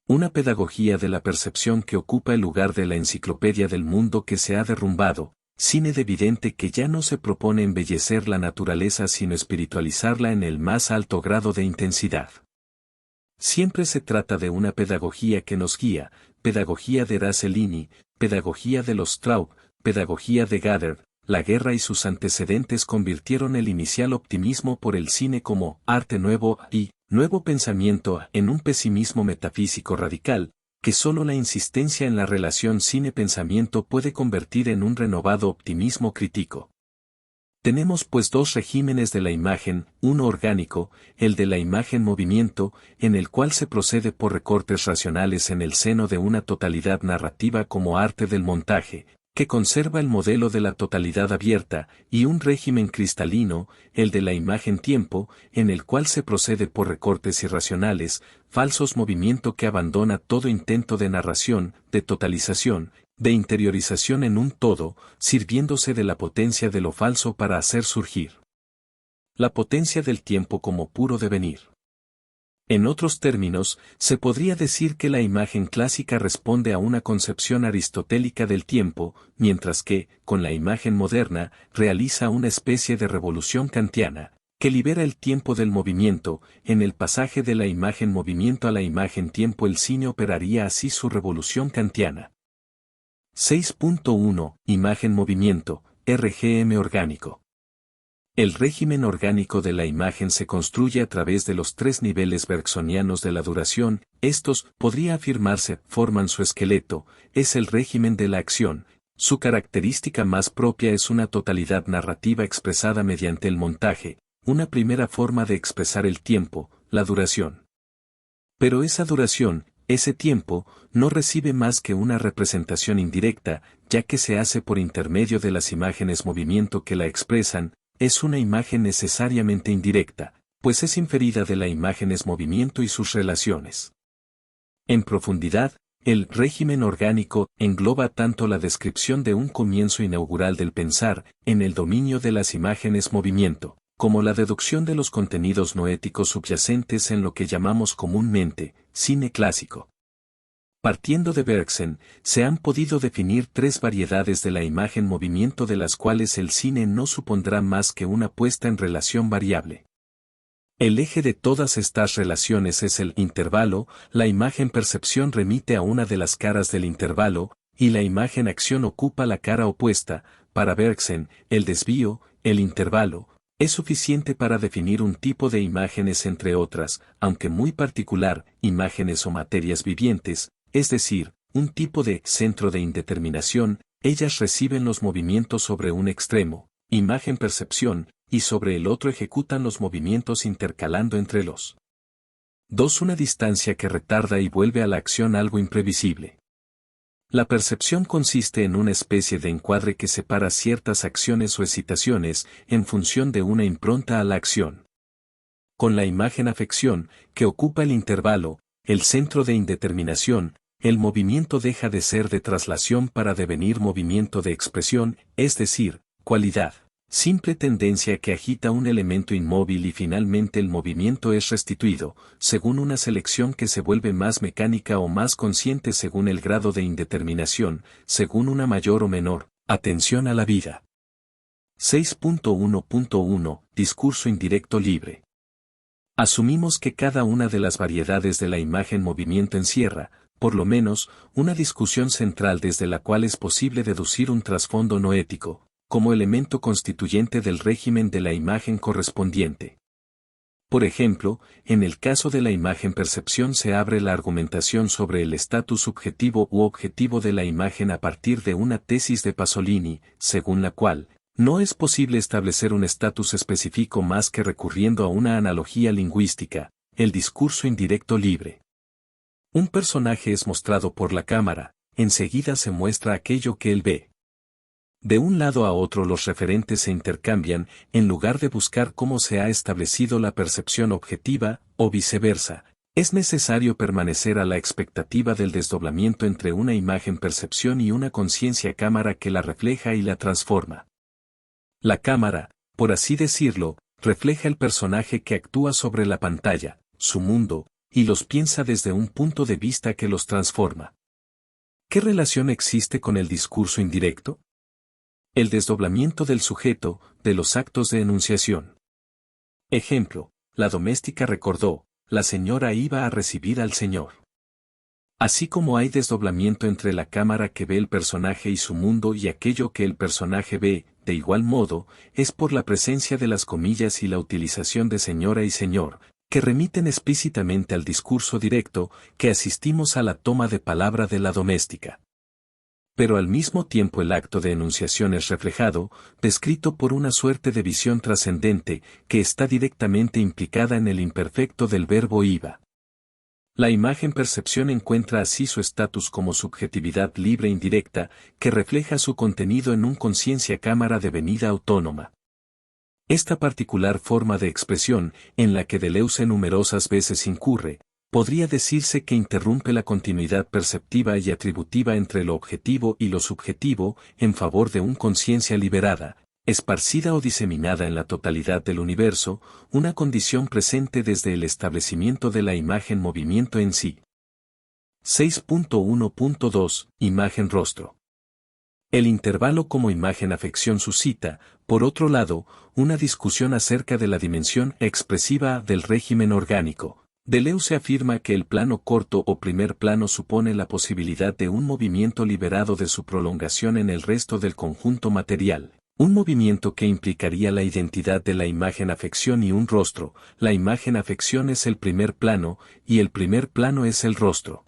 Una pedagogía de la percepción que ocupa el lugar de la enciclopedia del mundo que se ha derrumbado, cine de vidente que ya no se propone embellecer la naturaleza sino espiritualizarla en el más alto grado de intensidad. Siempre se trata de una pedagogía que nos guía, pedagogía de Rassellini, pedagogía de los Straub, pedagogía de Gader. La guerra y sus antecedentes convirtieron el inicial optimismo por el cine como arte nuevo y nuevo pensamiento en un pesimismo metafísico radical, que solo la insistencia en la relación cine-pensamiento puede convertir en un renovado optimismo crítico. Tenemos pues dos regímenes de la imagen, uno orgánico, el de la imagen-movimiento, en el cual se procede por recortes racionales en el seno de una totalidad narrativa como arte del montaje, que conserva el modelo de la totalidad abierta, y un régimen cristalino, el de la imagen-tiempo, en el cual se procede por recortes irracionales, falsos movimiento que abandona todo intento de narración, de totalización, de interiorización en un todo, sirviéndose de la potencia de lo falso para hacer surgir la potencia del tiempo como puro devenir. En otros términos, se podría decir que la imagen clásica responde a una concepción aristotélica del tiempo, mientras que, con la imagen moderna, realiza una especie de revolución kantiana, que libera el tiempo del movimiento. En el pasaje de la imagen-movimiento a la imagen-tiempo el cine operaría así su revolución kantiana. 6.1 Imagen-movimiento, RGM orgánico. El régimen orgánico de la imagen se construye a través de los tres niveles bergsonianos de la duración. Estos, podría afirmarse, forman su esqueleto. Es el régimen de la acción. Su característica más propia es una totalidad narrativa expresada mediante el montaje, una primera forma de expresar el tiempo, la duración. Pero esa duración, ese tiempo, no recibe más que una representación indirecta, ya que se hace por intermedio de las imágenes movimiento que la expresan. Es una imagen necesariamente indirecta, pues es inferida de la imágenes movimiento y sus relaciones. En profundidad, el régimen orgánico engloba tanto la descripción de un comienzo inaugural del pensar, en el dominio de las imágenes movimiento, como la deducción de los contenidos noéticos subyacentes en lo que llamamos comúnmente cine clásico. Partiendo de Bergson, se han podido definir tres variedades de la imagen-movimiento, de las cuales el cine no supondrá más que una puesta en relación variable. El eje de todas estas relaciones es el intervalo. La imagen-percepción remite a una de las caras del intervalo, y la imagen-acción ocupa la cara opuesta. Para Bergson, el desvío, el intervalo, es suficiente para definir un tipo de imágenes entre otras, aunque muy particular, imágenes o materias vivientes, es decir, un tipo de centro de indeterminación. Ellas reciben los movimientos sobre un extremo, imagen-percepción, y sobre el otro ejecutan los movimientos intercalando entre los dos una distancia que retarda y vuelve a la acción algo imprevisible. La percepción consiste en una especie de encuadre que separa ciertas acciones o excitaciones en función de una impronta a la acción. Con la imagen-afección, que ocupa el intervalo, el centro de indeterminación, el movimiento deja de ser de traslación para devenir movimiento de expresión, es decir, cualidad, simple tendencia que agita un elemento inmóvil, y finalmente el movimiento es restituido, según una selección que se vuelve más mecánica o más consciente según el grado de indeterminación, según una mayor o menor atención a la vida. 6.1.1 Discurso indirecto libre. Asumimos que cada una de las variedades de la imagen movimiento encierra, por lo menos, una discusión central desde la cual es posible deducir un trasfondo no ético, como elemento constituyente del régimen de la imagen correspondiente. Por ejemplo, en el caso de la imagen percepción se abre la argumentación sobre el estatus subjetivo u objetivo de la imagen a partir de una tesis de Pasolini, según la cual, no es posible establecer un estatus específico más que recurriendo a una analogía lingüística, el discurso indirecto libre. Un personaje es mostrado por la cámara, enseguida se muestra aquello que él ve. De un lado a otro los referentes se intercambian, en lugar de buscar cómo se ha establecido la percepción objetiva, o viceversa. Es necesario permanecer a la expectativa del desdoblamiento entre una imagen percepción y una conciencia cámara que la refleja y la transforma. La cámara, por así decirlo, refleja el personaje que actúa sobre la pantalla, su mundo, y los piensa desde un punto de vista que los transforma. ¿Qué relación existe con el discurso indirecto? El desdoblamiento del sujeto, de los actos de enunciación. Ejemplo, la doméstica recordó, la señora iba a recibir al señor. Así como hay desdoblamiento entre la cámara que ve el personaje y su mundo y aquello que el personaje ve, de igual modo, es por la presencia de las comillas y la utilización de señora y señor, que remiten explícitamente al discurso directo, que asistimos a la toma de palabra de la doméstica. Pero al mismo tiempo el acto de enunciación es reflejado, descrito por una suerte de visión trascendente, que está directamente implicada en el imperfecto del verbo iba. La imagen-percepción encuentra así su estatus como subjetividad libre indirecta, que refleja su contenido en un conciencia-cámara devenida autónoma. Esta particular forma de expresión, en la que Deleuze numerosas veces incurre, podría decirse que interrumpe la continuidad perceptiva y atributiva entre lo objetivo y lo subjetivo, en favor de una conciencia liberada, esparcida o diseminada en la totalidad del universo, una condición presente desde el establecimiento de la imagen-movimiento en sí. 6.1.2 Imagen-rostro. El intervalo como imagen-afección suscita, por otro lado, una discusión acerca de la dimensión expresiva del régimen orgánico. Deleuze afirma que el plano corto o primer plano supone la posibilidad de un movimiento liberado de su prolongación en el resto del conjunto material, un movimiento que implicaría la identidad de la imagen-afección y un rostro. La imagen-afección es el primer plano, y el primer plano es el rostro.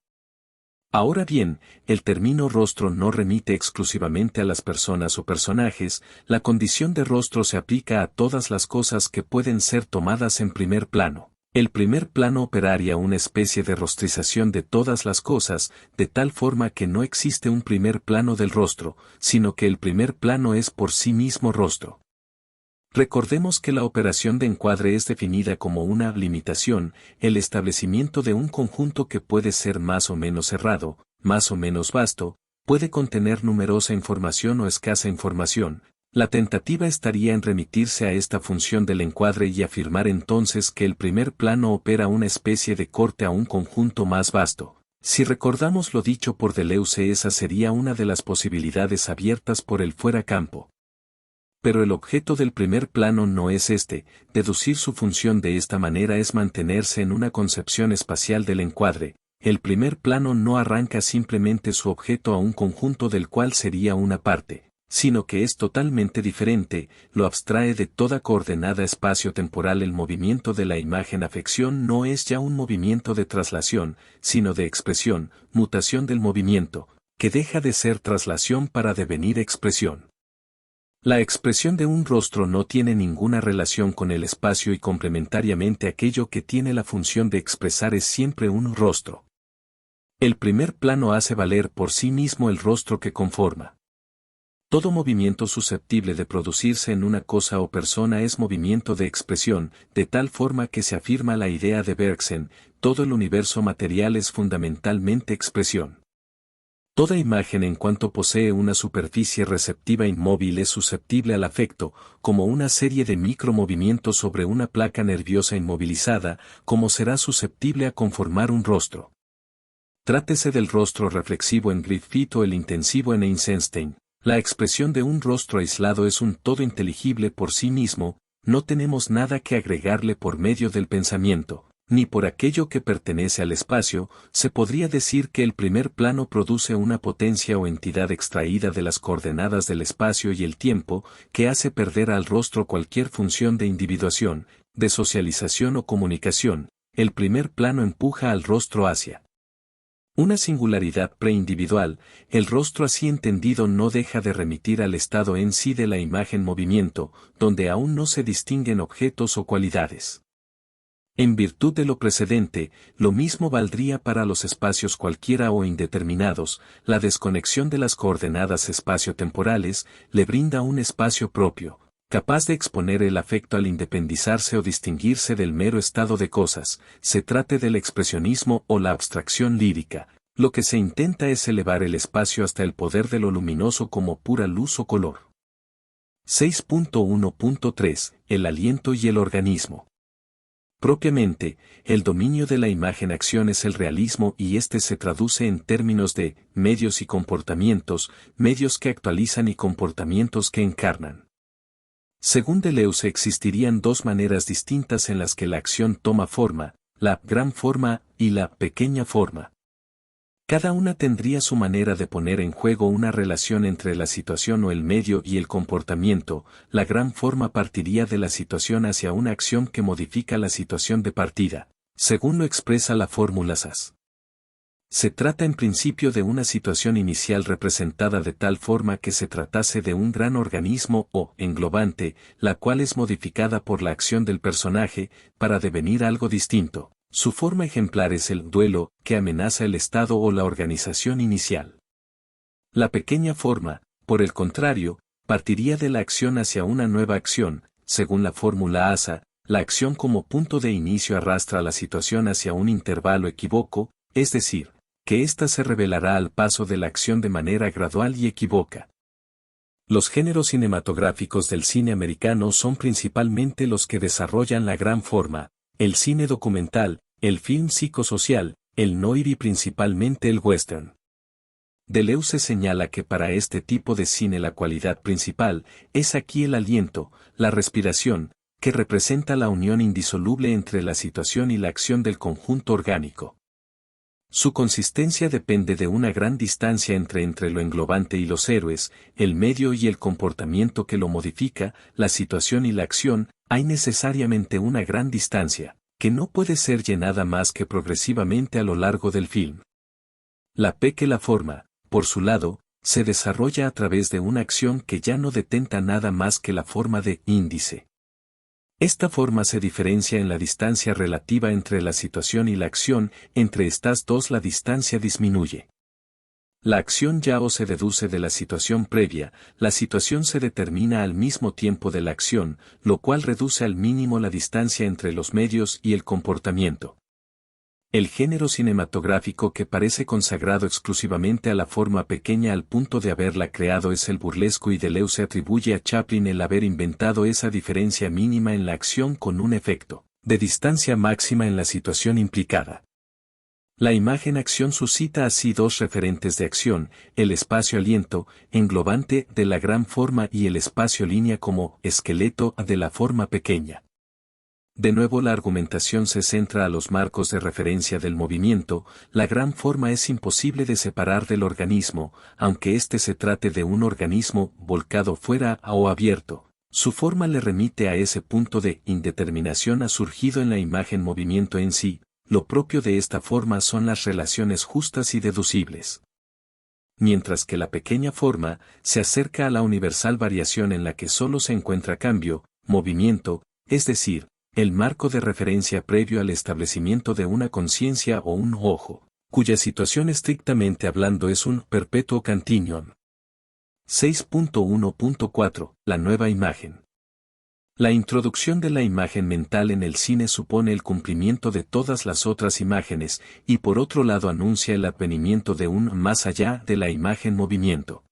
Ahora bien, el término rostro no remite exclusivamente a las personas o personajes, la condición de rostro se aplica a todas las cosas que pueden ser tomadas en primer plano. El primer plano operaría una especie de rostrización de todas las cosas, de tal forma que no existe un primer plano del rostro, sino que el primer plano es por sí mismo rostro. Recordemos que la operación de encuadre es definida como una limitación, el establecimiento de un conjunto que puede ser más o menos cerrado, más o menos vasto, puede contener numerosa información o escasa información. La tentativa estaría en remitirse a esta función del encuadre y afirmar entonces que el primer plano opera una especie de corte a un conjunto más vasto. Si recordamos lo dicho por Deleuze, esa sería una de las posibilidades abiertas por el fuera campo. Pero el objeto del primer plano no es este, deducir su función de esta manera es mantenerse en una concepción espacial del encuadre. El primer plano no arranca simplemente su objeto a un conjunto del cual sería una parte, sino que es totalmente diferente, lo abstrae de toda coordenada espacio-temporal. El movimiento de la imagen-afección no es ya un movimiento de traslación, sino de expresión, mutación del movimiento, que deja de ser traslación para devenir expresión. La expresión de un rostro no tiene ninguna relación con el espacio y complementariamente aquello que tiene la función de expresar es siempre un rostro. El primer plano hace valer por sí mismo el rostro que conforma. Todo movimiento susceptible de producirse en una cosa o persona es movimiento de expresión, de tal forma que se afirma la idea de Bergson, todo el universo material es fundamentalmente expresión. Toda imagen en cuanto posee una superficie receptiva inmóvil es susceptible al afecto, como una serie de micromovimientos sobre una placa nerviosa inmovilizada, como será susceptible a conformar un rostro. Trátese del rostro reflexivo en Griffith o el intensivo en Eisenstein. La expresión de un rostro aislado es un todo inteligible por sí mismo, no tenemos nada que agregarle por medio del pensamiento, ni por aquello que pertenece al espacio. Se podría decir que el primer plano produce una potencia o entidad extraída de las coordenadas del espacio y el tiempo, que hace perder al rostro cualquier función de individuación, de socialización o comunicación. El primer plano empuja al rostro hacia una singularidad preindividual. El rostro así entendido no deja de remitir al estado en sí de la imagen movimiento, donde aún no se distinguen objetos o cualidades. En virtud de lo precedente, lo mismo valdría para los espacios cualquiera o indeterminados. La desconexión de las coordenadas espaciotemporales le brinda un espacio propio, capaz de exponer el afecto al independizarse o distinguirse del mero estado de cosas, se trate del expresionismo o la abstracción lírica. Lo que se intenta es elevar el espacio hasta el poder de lo luminoso como pura luz o color. 6.1.3 El aliento y el organismo. Propiamente, el dominio de la imagen-acción es el realismo, y este se traduce en términos de medios y comportamientos, medios que actualizan y comportamientos que encarnan. Según Deleuze, existirían dos maneras distintas en las que la acción toma forma, la gran forma y la pequeña forma. Cada una tendría su manera de poner en juego una relación entre la situación o el medio y el comportamiento. La gran forma partiría de la situación hacia una acción que modifica la situación de partida, según lo expresa la fórmula SAS. Se trata en principio de una situación inicial representada de tal forma que se tratase de un gran organismo o englobante, la cual es modificada por la acción del personaje, para devenir algo distinto. Su forma ejemplar es el duelo, que amenaza el estado o la organización inicial. La pequeña forma, por el contrario, partiría de la acción hacia una nueva acción. Según la fórmula ASA, la acción como punto de inicio arrastra la situación hacia un intervalo equívoco, es decir, que ésta se revelará al paso de la acción de manera gradual y equívoca. Los géneros cinematográficos del cine americano son principalmente los que desarrollan la gran forma: el cine documental, el film psicosocial, el noir y principalmente el western. Deleuze señala que para este tipo de cine la cualidad principal es aquí el aliento, la respiración, que representa la unión indisoluble entre la situación y la acción del conjunto orgánico. Su consistencia depende de una gran distancia entre lo englobante y los héroes, el medio y el comportamiento que lo modifica, la situación y la acción. Hay necesariamente una gran distancia, que no puede ser llenada más que progresivamente a lo largo del film. La pequeña forma, por su lado, se desarrolla a través de una acción que ya no detenta nada más que la forma de índice. Esta forma se diferencia en la distancia relativa entre la situación y la acción. Entre estas dos la distancia disminuye. La acción ya o se deduce de la situación previa, la situación se determina al mismo tiempo de la acción, lo cual reduce al mínimo la distancia entre los medios y el comportamiento. El género cinematográfico que parece consagrado exclusivamente a la forma pequeña al punto de haberla creado es el burlesco, y Deleuze atribuye a Chaplin el haber inventado esa diferencia mínima en la acción con un efecto de distancia máxima en la situación implicada. La imagen-acción suscita así dos referentes de acción: el espacio-aliento, englobante de la gran forma, y el espacio-línea como esqueleto de la forma pequeña. De nuevo la argumentación se centra a los marcos de referencia del movimiento. La gran forma es imposible de separar del organismo, aunque éste se trate de un organismo volcado fuera o abierto. Su forma le remite a ese punto de indeterminación ha surgido en la imagen-movimiento en sí. Lo propio de esta forma son las relaciones justas y deducibles. Mientras que la pequeña forma se acerca a la universal variación en la que solo se encuentra cambio, movimiento, es decir, el marco de referencia previo al establecimiento de una conciencia o un ojo, cuya situación estrictamente hablando es un perpetuo continuum. 6.1.4 La nueva imagen. La introducción de la imagen mental en el cine supone el cumplimiento de todas las otras imágenes, y por otro lado anuncia el advenimiento de un más allá de la imagen-movimiento.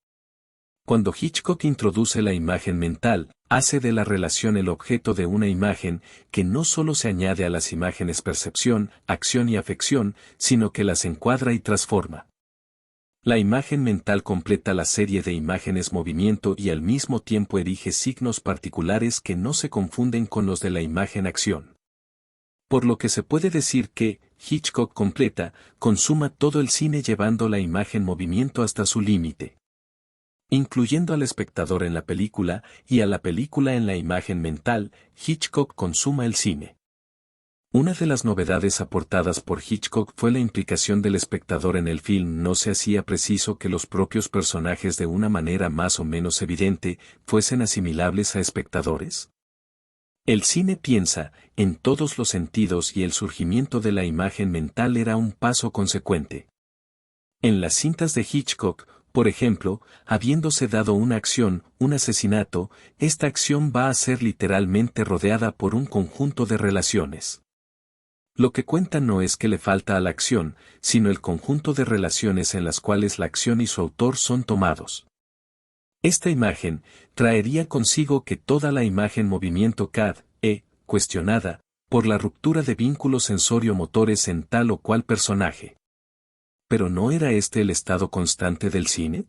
Cuando Hitchcock introduce la imagen mental, hace de la relación el objeto de una imagen, que no solo se añade a las imágenes percepción, acción y afección, sino que las encuadra y transforma. La imagen mental completa la serie de imágenes movimiento y al mismo tiempo erige signos particulares que no se confunden con los de la imagen acción. Por lo que se puede decir que, Hitchcock consuma todo el cine llevando la imagen movimiento hasta su límite. Incluyendo al espectador en la película y a la película en la imagen mental, Hitchcock consuma el cine. Una de las novedades aportadas por Hitchcock fue la implicación del espectador en el film. No se hacía preciso que los propios personajes de una manera más o menos evidente fuesen asimilables a espectadores. El cine piensa, en todos los sentidos y el surgimiento de la imagen mental era un paso consecuente. En las cintas de Hitchcock, por ejemplo, habiéndose dado una acción, un asesinato, esta acción va a ser literalmente rodeada por un conjunto de relaciones. Lo que cuenta no es que le falta a la acción, sino el conjunto de relaciones en las cuales la acción y su autor son tomados. Esta imagen traería consigo que toda la imagen movimiento cuestionada, por la ruptura de vínculos sensorio-motores en tal o cual personaje. ¿Pero no era este el estado constante del cine?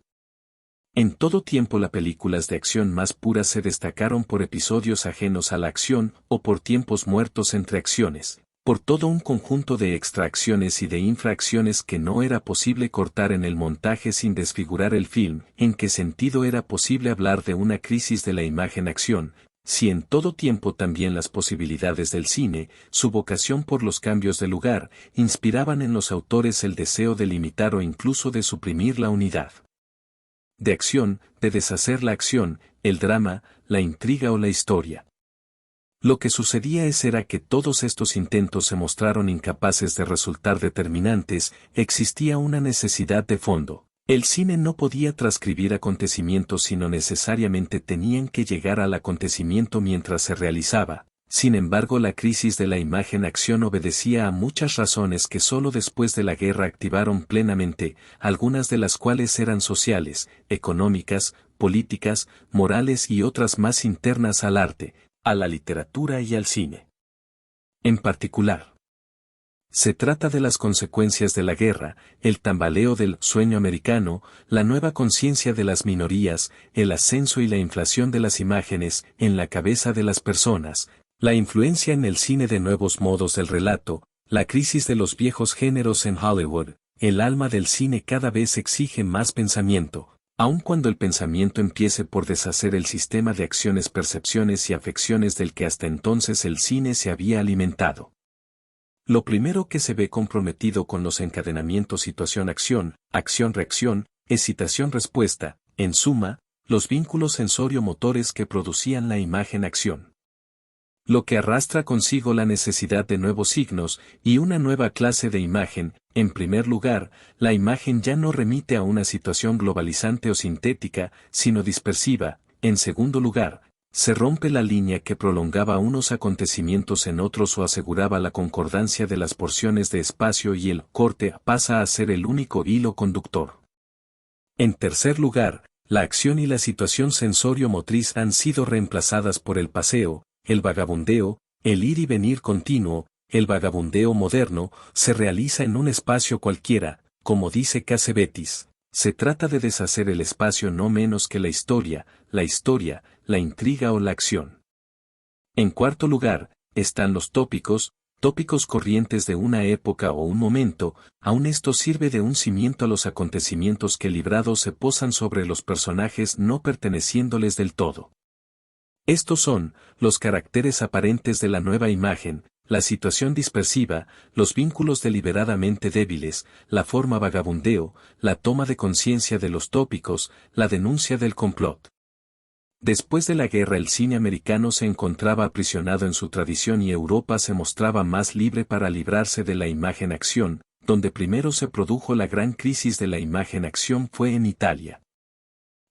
En todo tiempo las películas de acción más puras se destacaron por episodios ajenos a la acción o por tiempos muertos entre acciones, por todo un conjunto de extraacciones y de infracciones que no era posible cortar en el montaje sin desfigurar el film. ¿En qué sentido era posible hablar de una crisis de la imagen-acción, si en todo tiempo también las posibilidades del cine, su vocación por los cambios de lugar, inspiraban en los autores el deseo de limitar o incluso de suprimir la unidad de acción, de deshacer la acción, el drama, la intriga o la historia? Lo que sucedía era que todos estos intentos se mostraron incapaces de resultar determinantes. Existía una necesidad de fondo. El cine no podía transcribir acontecimientos sino necesariamente tenían que llegar al acontecimiento mientras se realizaba. Sin embargo, la crisis de la imagen-acción obedecía a muchas razones que solo después de la guerra activaron plenamente, algunas de las cuales eran sociales, económicas, políticas, morales y otras más internas al arte, a la literatura y al cine. En particular, se trata de las consecuencias de la guerra, el tambaleo del sueño americano, la nueva conciencia de las minorías, el ascenso y la inflación de las imágenes en la cabeza de las personas, la influencia en el cine de nuevos modos del relato, la crisis de los viejos géneros en Hollywood. El alma del cine cada vez exige más pensamiento, aun cuando el pensamiento empiece por deshacer el sistema de acciones, percepciones y afecciones del que hasta entonces el cine se había alimentado. Lo primero que se ve comprometido con los encadenamientos situación-acción, acción-reacción, excitación-respuesta, en suma, los vínculos sensorio-motores que producían la imagen-acción. Lo que arrastra consigo la necesidad de nuevos signos y una nueva clase de imagen. En primer lugar, la imagen ya no remite a una situación globalizante o sintética, sino dispersiva. En segundo lugar, se rompe la línea que prolongaba unos acontecimientos en otros o aseguraba la concordancia de las porciones de espacio y el corte pasa a ser el único hilo conductor. En tercer lugar, la acción y la situación sensorio-motriz han sido reemplazadas por el paseo, el vagabundeo, el ir y venir continuo. El vagabundeo moderno se realiza en un espacio cualquiera, como dice Cassavetes. Se trata de deshacer el espacio no menos que la historia, la intriga o la acción. En cuarto lugar, están los tópicos corrientes de una época o un momento. Aun esto sirve de un cimiento a los acontecimientos que librados se posan sobre los personajes no perteneciéndoles del todo. Estos son los caracteres aparentes de la nueva imagen, la situación dispersiva, los vínculos deliberadamente débiles, la forma vagabundeo, la toma de conciencia de los tópicos, la denuncia del complot. Después de la guerra el cine americano se encontraba aprisionado en su tradición y Europa se mostraba más libre para librarse de la imagen-acción. Donde primero se produjo la gran crisis de la imagen-acción fue en Italia.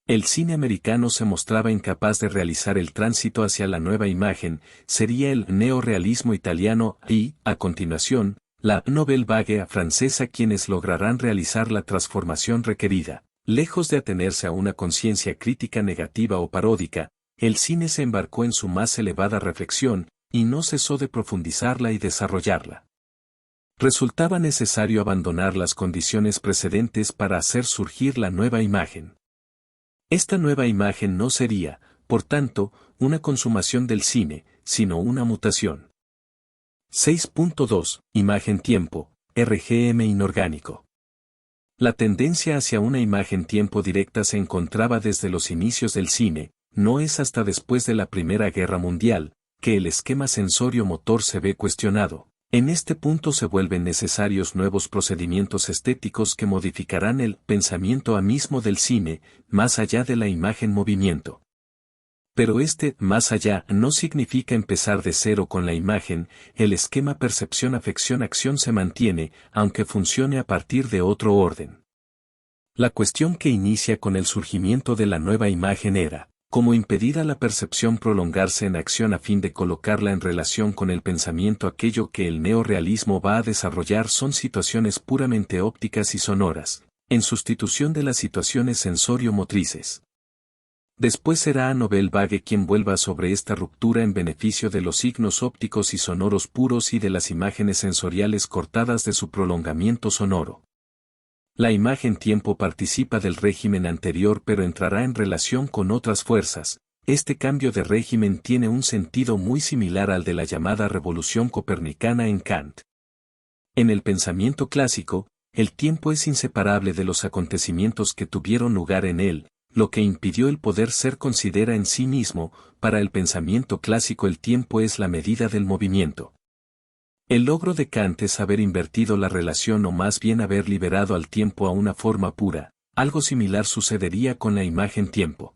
El cine americano se mostraba incapaz de realizar el tránsito hacia la nueva imagen, sería el neorrealismo italiano y, a continuación, la Nouvelle Vague francesa quienes lograrán realizar la transformación requerida. Lejos de atenerse a una conciencia crítica negativa o paródica, el cine se embarcó en su más elevada reflexión, y no cesó de profundizarla y desarrollarla. Resultaba necesario abandonar las condiciones precedentes para hacer surgir la nueva imagen. Esta nueva imagen no sería, por tanto, una consumación del cine, sino una mutación. 6.2. Imagen-tiempo, RGM inorgánico. La tendencia hacia una imagen-tiempo directa se encontraba desde los inicios del cine, no es hasta después de la Primera Guerra Mundial, que el esquema sensorio-motor se ve cuestionado. En este punto se vuelven necesarios nuevos procedimientos estéticos que modificarán el pensamiento mismo del cine, más allá de la imagen-movimiento. Pero este más allá no significa empezar de cero con la imagen, el esquema percepción-afección-acción se mantiene, aunque funcione a partir de otro orden. La cuestión que inicia con el surgimiento de la nueva imagen era, cómo impedir a la percepción prolongarse en acción a fin de colocarla en relación con el pensamiento. Aquello que el neorrealismo va a desarrollar son situaciones puramente ópticas y sonoras, en sustitución de las situaciones sensorio-motrices. Después será Nobel Vague quien vuelva sobre esta ruptura en beneficio de los signos ópticos y sonoros puros y de las imágenes sensoriales cortadas de su prolongamiento sonoro. La imagen-tiempo participa del régimen anterior pero entrará en relación con otras fuerzas. Este cambio de régimen tiene un sentido muy similar al de la llamada revolución copernicana en Kant. En el pensamiento clásico, el tiempo es inseparable de los acontecimientos que tuvieron lugar en él, lo que impidió el poder ser considera en sí mismo. Para el pensamiento clásico el tiempo es la medida del movimiento. El logro de Kant es haber invertido la relación o más bien haber liberado al tiempo a una forma pura. Algo similar sucedería con la imagen-tiempo.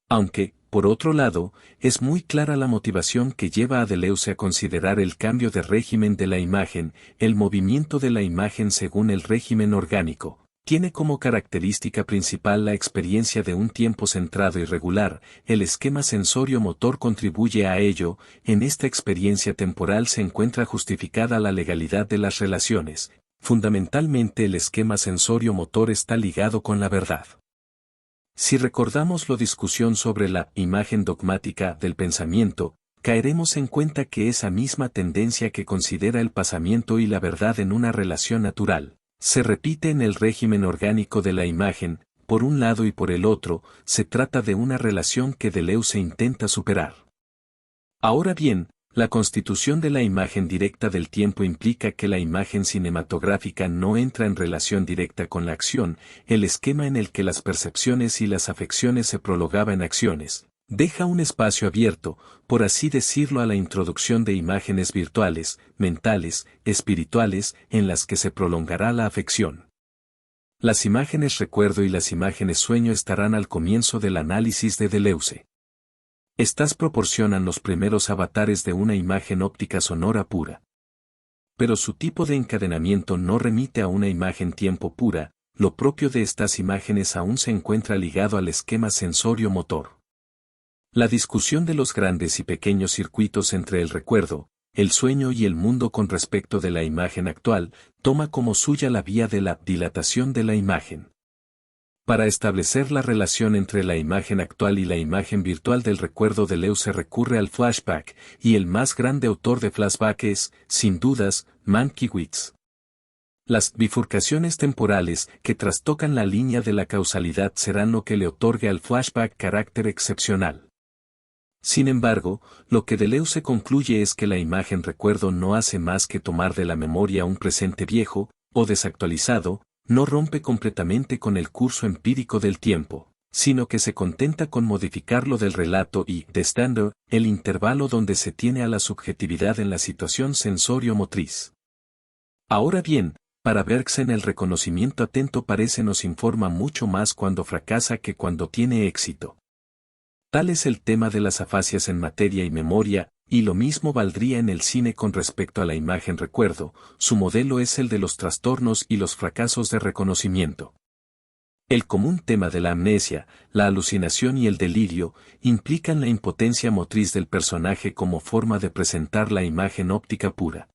Aunque, por otro lado, es muy clara la motivación que lleva a Deleuze a considerar el cambio de régimen de la imagen, el movimiento de la imagen según el régimen orgánico. Tiene como característica principal la experiencia de un tiempo centrado y regular, el esquema sensorio-motor contribuye a ello. En esta experiencia temporal se encuentra justificada la legalidad de las relaciones. Fundamentalmente el esquema sensorio-motor está ligado con la verdad. Si recordamos la discusión sobre la imagen dogmática del pensamiento, caeremos en cuenta que esa misma tendencia que considera el pasamiento y la verdad en una relación natural, se repite en el régimen orgánico de la imagen. Por un lado y por el otro, se trata de una relación que Deleuze intenta superar. Ahora bien, la constitución de la imagen directa del tiempo implica que la imagen cinematográfica no entra en relación directa con la acción, el esquema en el que las percepciones y las afecciones se prolongaban en acciones. Deja un espacio abierto, por así decirlo, a la introducción de imágenes virtuales, mentales, espirituales, en las que se prolongará la afección. Las imágenes recuerdo y las imágenes sueño estarán al comienzo del análisis de Deleuze. Estas proporcionan los primeros avatares de una imagen óptica sonora pura. Pero su tipo de encadenamiento no remite a una imagen tiempo pura, lo propio de estas imágenes aún se encuentra ligado al esquema sensorio-motor. La discusión de los grandes y pequeños circuitos entre el recuerdo, el sueño y el mundo con respecto de la imagen actual, toma como suya la vía de la dilatación de la imagen. Para establecer la relación entre la imagen actual y la imagen virtual del recuerdo, Deleuze recurre al flashback, y el más grande autor de flashback es, sin dudas, Mankiewicz. Las bifurcaciones temporales que trastocan la línea de la causalidad serán lo que le otorgue al flashback carácter excepcional. Sin embargo, lo que Deleuze concluye es que la imagen recuerdo no hace más que tomar de la memoria un presente viejo, o desactualizado, no rompe completamente con el curso empírico del tiempo, sino que se contenta con modificarlo del relato y, destando, el intervalo donde se tiene a la subjetividad en la situación sensorio-motriz. Ahora bien, para Bergson el reconocimiento atento parece nos informa mucho más cuando fracasa que cuando tiene éxito. Tal es el tema de las afasias en materia y memoria, y lo mismo valdría en el cine con respecto a la imagen recuerdo. Su modelo es el de los trastornos y los fracasos de reconocimiento. El común tema de la amnesia, la alucinación y el delirio, implican la impotencia motriz del personaje como forma de presentar la imagen óptica pura.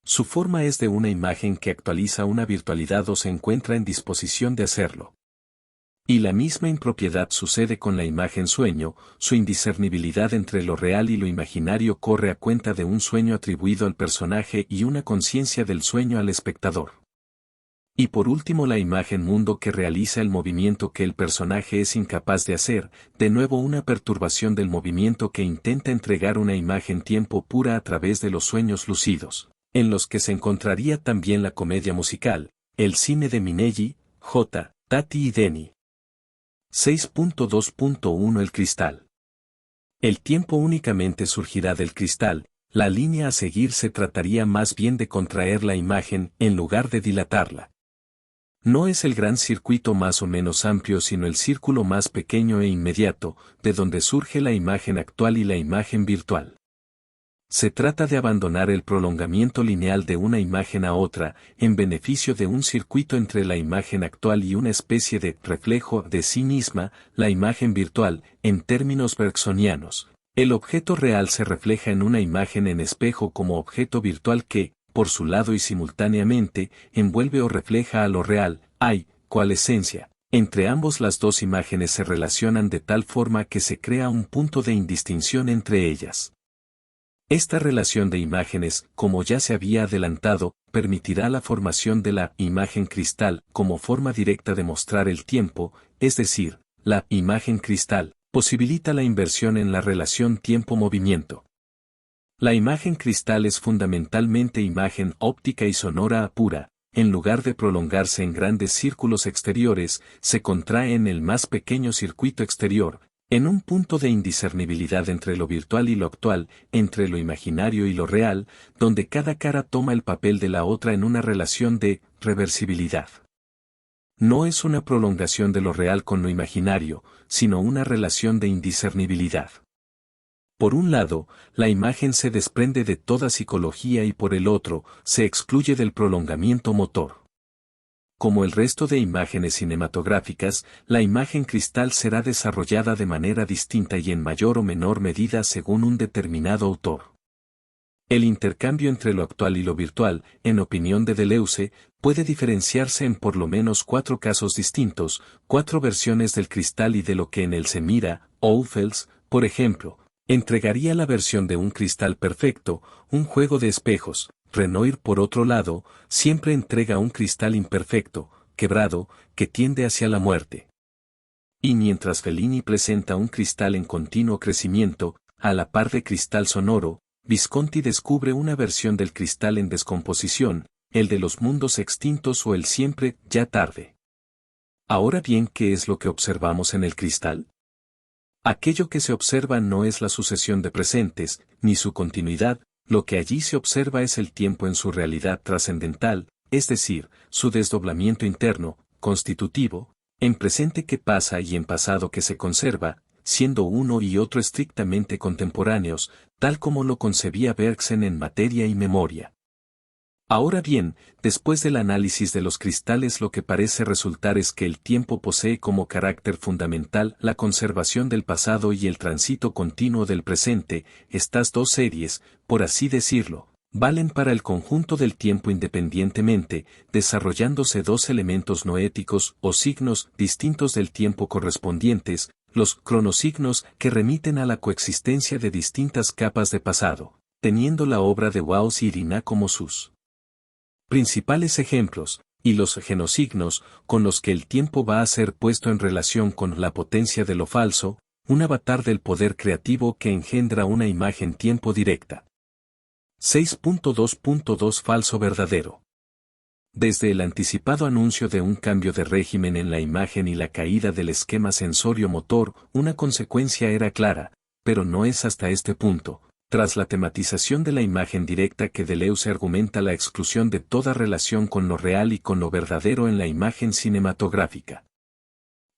Su forma es de una imagen que actualiza una virtualidad o se encuentra en disposición de hacerlo. Y la misma impropiedad sucede con la imagen sueño, su indiscernibilidad entre lo real y lo imaginario corre a cuenta de un sueño atribuido al personaje y una conciencia del sueño al espectador. Y por último la imagen mundo que realiza el movimiento que el personaje es incapaz de hacer, de nuevo una perturbación del movimiento que intenta entregar una imagen tiempo pura a través de los sueños lucidos, en los que se encontraría también la comedia musical, el cine de Minelli, J. Tati y Denny. 6.2.1 El cristal. El tiempo únicamente surgirá del cristal, la línea a seguir se trataría más bien de contraer la imagen en lugar de dilatarla. No es el gran circuito más o menos amplio sino el círculo más pequeño e inmediato, de donde surge la imagen actual y la imagen virtual. Se trata de abandonar el prolongamiento lineal de una imagen a otra, en beneficio de un circuito entre la imagen actual y una especie de reflejo de sí misma, la imagen virtual, en términos bergsonianos. El objeto real se refleja en una imagen en espejo como objeto virtual que, por su lado y simultáneamente, envuelve o refleja a lo real, hay, cual esencia. Entre ambos las dos imágenes se relacionan de tal forma que se crea un punto de indistinción entre ellas. Esta relación de imágenes, como ya se había adelantado, permitirá la formación de la imagen cristal como forma directa de mostrar el tiempo, es decir, la imagen cristal posibilita la inversión en la relación tiempo-movimiento. La imagen cristal es fundamentalmente imagen óptica y sonora pura, en lugar de prolongarse en grandes círculos exteriores, se contrae en el más pequeño circuito exterior, en un punto de indiscernibilidad entre lo virtual y lo actual, entre lo imaginario y lo real, donde cada cara toma el papel de la otra en una relación de reversibilidad. No es una prolongación de lo real con lo imaginario, sino una relación de indiscernibilidad. Por un lado, la imagen se desprende de toda psicología y por el otro, se excluye del prolongamiento motor. Como el resto de imágenes cinematográficas, la imagen cristal será desarrollada de manera distinta y en mayor o menor medida según un determinado autor. El intercambio entre lo actual y lo virtual, en opinión de Deleuze, puede diferenciarse en por lo menos 4 casos distintos, 4 versiones del cristal y de lo que en él se mira. Oufels, por ejemplo, entregaría la versión de un cristal perfecto, un juego de espejos. Renoir, por otro lado, siempre entrega un cristal imperfecto, quebrado, que tiende hacia la muerte. Y mientras Fellini presenta un cristal en continuo crecimiento, a la par de cristal sonoro, Visconti descubre una versión del cristal en descomposición, el de los mundos extintos o el siempre ya tarde. Ahora bien, ¿qué es lo que observamos en el cristal? Aquello que se observa no es la sucesión de presentes, ni su continuidad. Lo que allí se observa es el tiempo en su realidad trascendental, es decir, su desdoblamiento interno, constitutivo, en presente que pasa y en pasado que se conserva, siendo uno y otro estrictamente contemporáneos, tal como lo concebía Bergson en Materia y Memoria. Ahora bien, después del análisis de los cristales lo que parece resultar es que el tiempo posee como carácter fundamental la conservación del pasado y el tránsito continuo del presente. Estas dos series, por así decirlo, valen para el conjunto del tiempo independientemente, desarrollándose dos elementos noéticos o signos distintos del tiempo correspondientes, los cronosignos que remiten a la coexistencia de distintas capas de pasado, teniendo la obra de Waus y Irina como sus principales ejemplos, y los genosignos, con los que el tiempo va a ser puesto en relación con la potencia de lo falso, un avatar del poder creativo que engendra una imagen tiempo directa. 6.2.2 Falso verdadero. Desde el anticipado anuncio de un cambio de régimen en la imagen y la caída del esquema sensorio-motor, una consecuencia era clara, pero no es hasta este punto. Tras la tematización de la imagen directa que Deleuze argumenta la exclusión de toda relación con lo real y con lo verdadero en la imagen cinematográfica.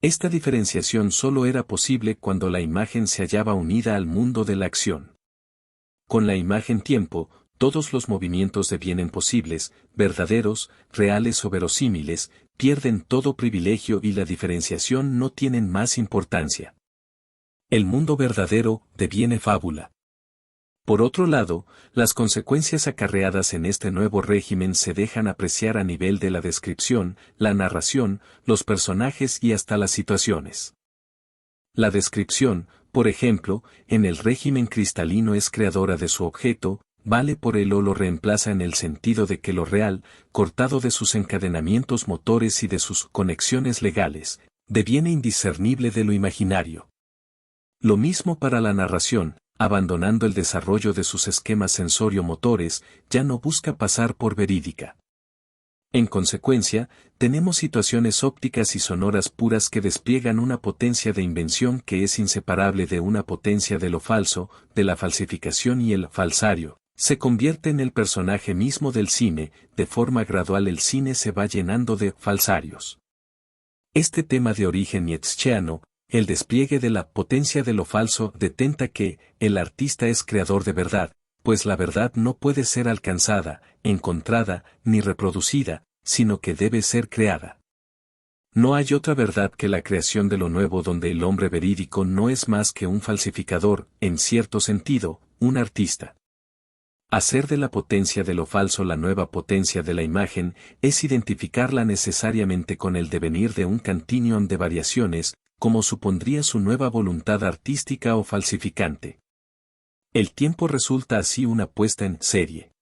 Esta diferenciación solo era posible cuando la imagen se hallaba unida al mundo de la acción. Con la imagen tiempo, todos los movimientos devienen posibles, verdaderos, reales o verosímiles, pierden todo privilegio y la diferenciación no tienen más importancia. El mundo verdadero deviene fábula. Por otro lado, las consecuencias acarreadas en este nuevo régimen se dejan apreciar a nivel de la descripción, la narración, los personajes y hasta las situaciones. La descripción, por ejemplo, en el régimen cristalino es creadora de su objeto, vale por él o lo reemplaza en el sentido de que lo real, cortado de sus encadenamientos motores y de sus conexiones legales, deviene indiscernible de lo imaginario. Lo mismo para la narración, abandonando el desarrollo de sus esquemas sensorio-motores, ya no busca pasar por verídica. En consecuencia, tenemos situaciones ópticas y sonoras puras que despliegan una potencia de invención que es inseparable de una potencia de lo falso, de la falsificación y el falsario. Se convierte en el personaje mismo del cine, de forma gradual el cine se va llenando de falsarios. Este tema de origen nietzscheano, el despliegue de la potencia de lo falso, detenta que el artista es creador de verdad, pues la verdad no puede ser alcanzada, encontrada, ni reproducida, sino que debe ser creada. No hay otra verdad que la creación de lo nuevo donde el hombre verídico no es más que un falsificador, en cierto sentido, un artista. Hacer de la potencia de lo falso la nueva potencia de la imagen es identificarla necesariamente con el devenir de un continuum de variaciones, como supondría su nueva voluntad artística o falsificante. El tiempo resulta así una puesta en serie.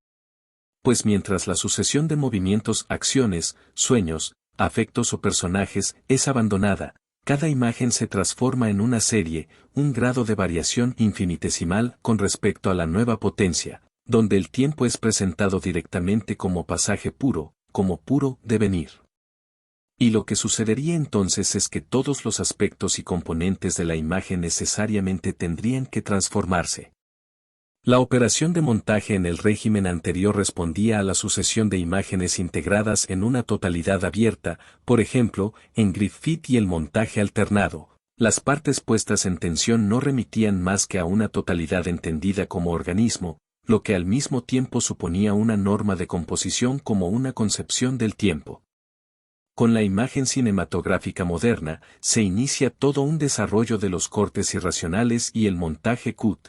Pues mientras la sucesión de movimientos, acciones, sueños, afectos o personajes es abandonada, cada imagen se transforma en una serie, un grado de variación infinitesimal con respecto a la nueva potencia, donde el tiempo es presentado directamente como pasaje puro, como puro devenir. Y lo que sucedería entonces es que todos los aspectos y componentes de la imagen necesariamente tendrían que transformarse. La operación de montaje en el régimen anterior respondía a la sucesión de imágenes integradas en una totalidad abierta, por ejemplo, en Griffith y el montaje alternado. Las partes puestas en tensión no remitían más que a una totalidad entendida como organismo, lo que al mismo tiempo suponía una norma de composición como una concepción del tiempo. Con la imagen cinematográfica moderna, se inicia todo un desarrollo de los cortes irracionales y el montaje cut.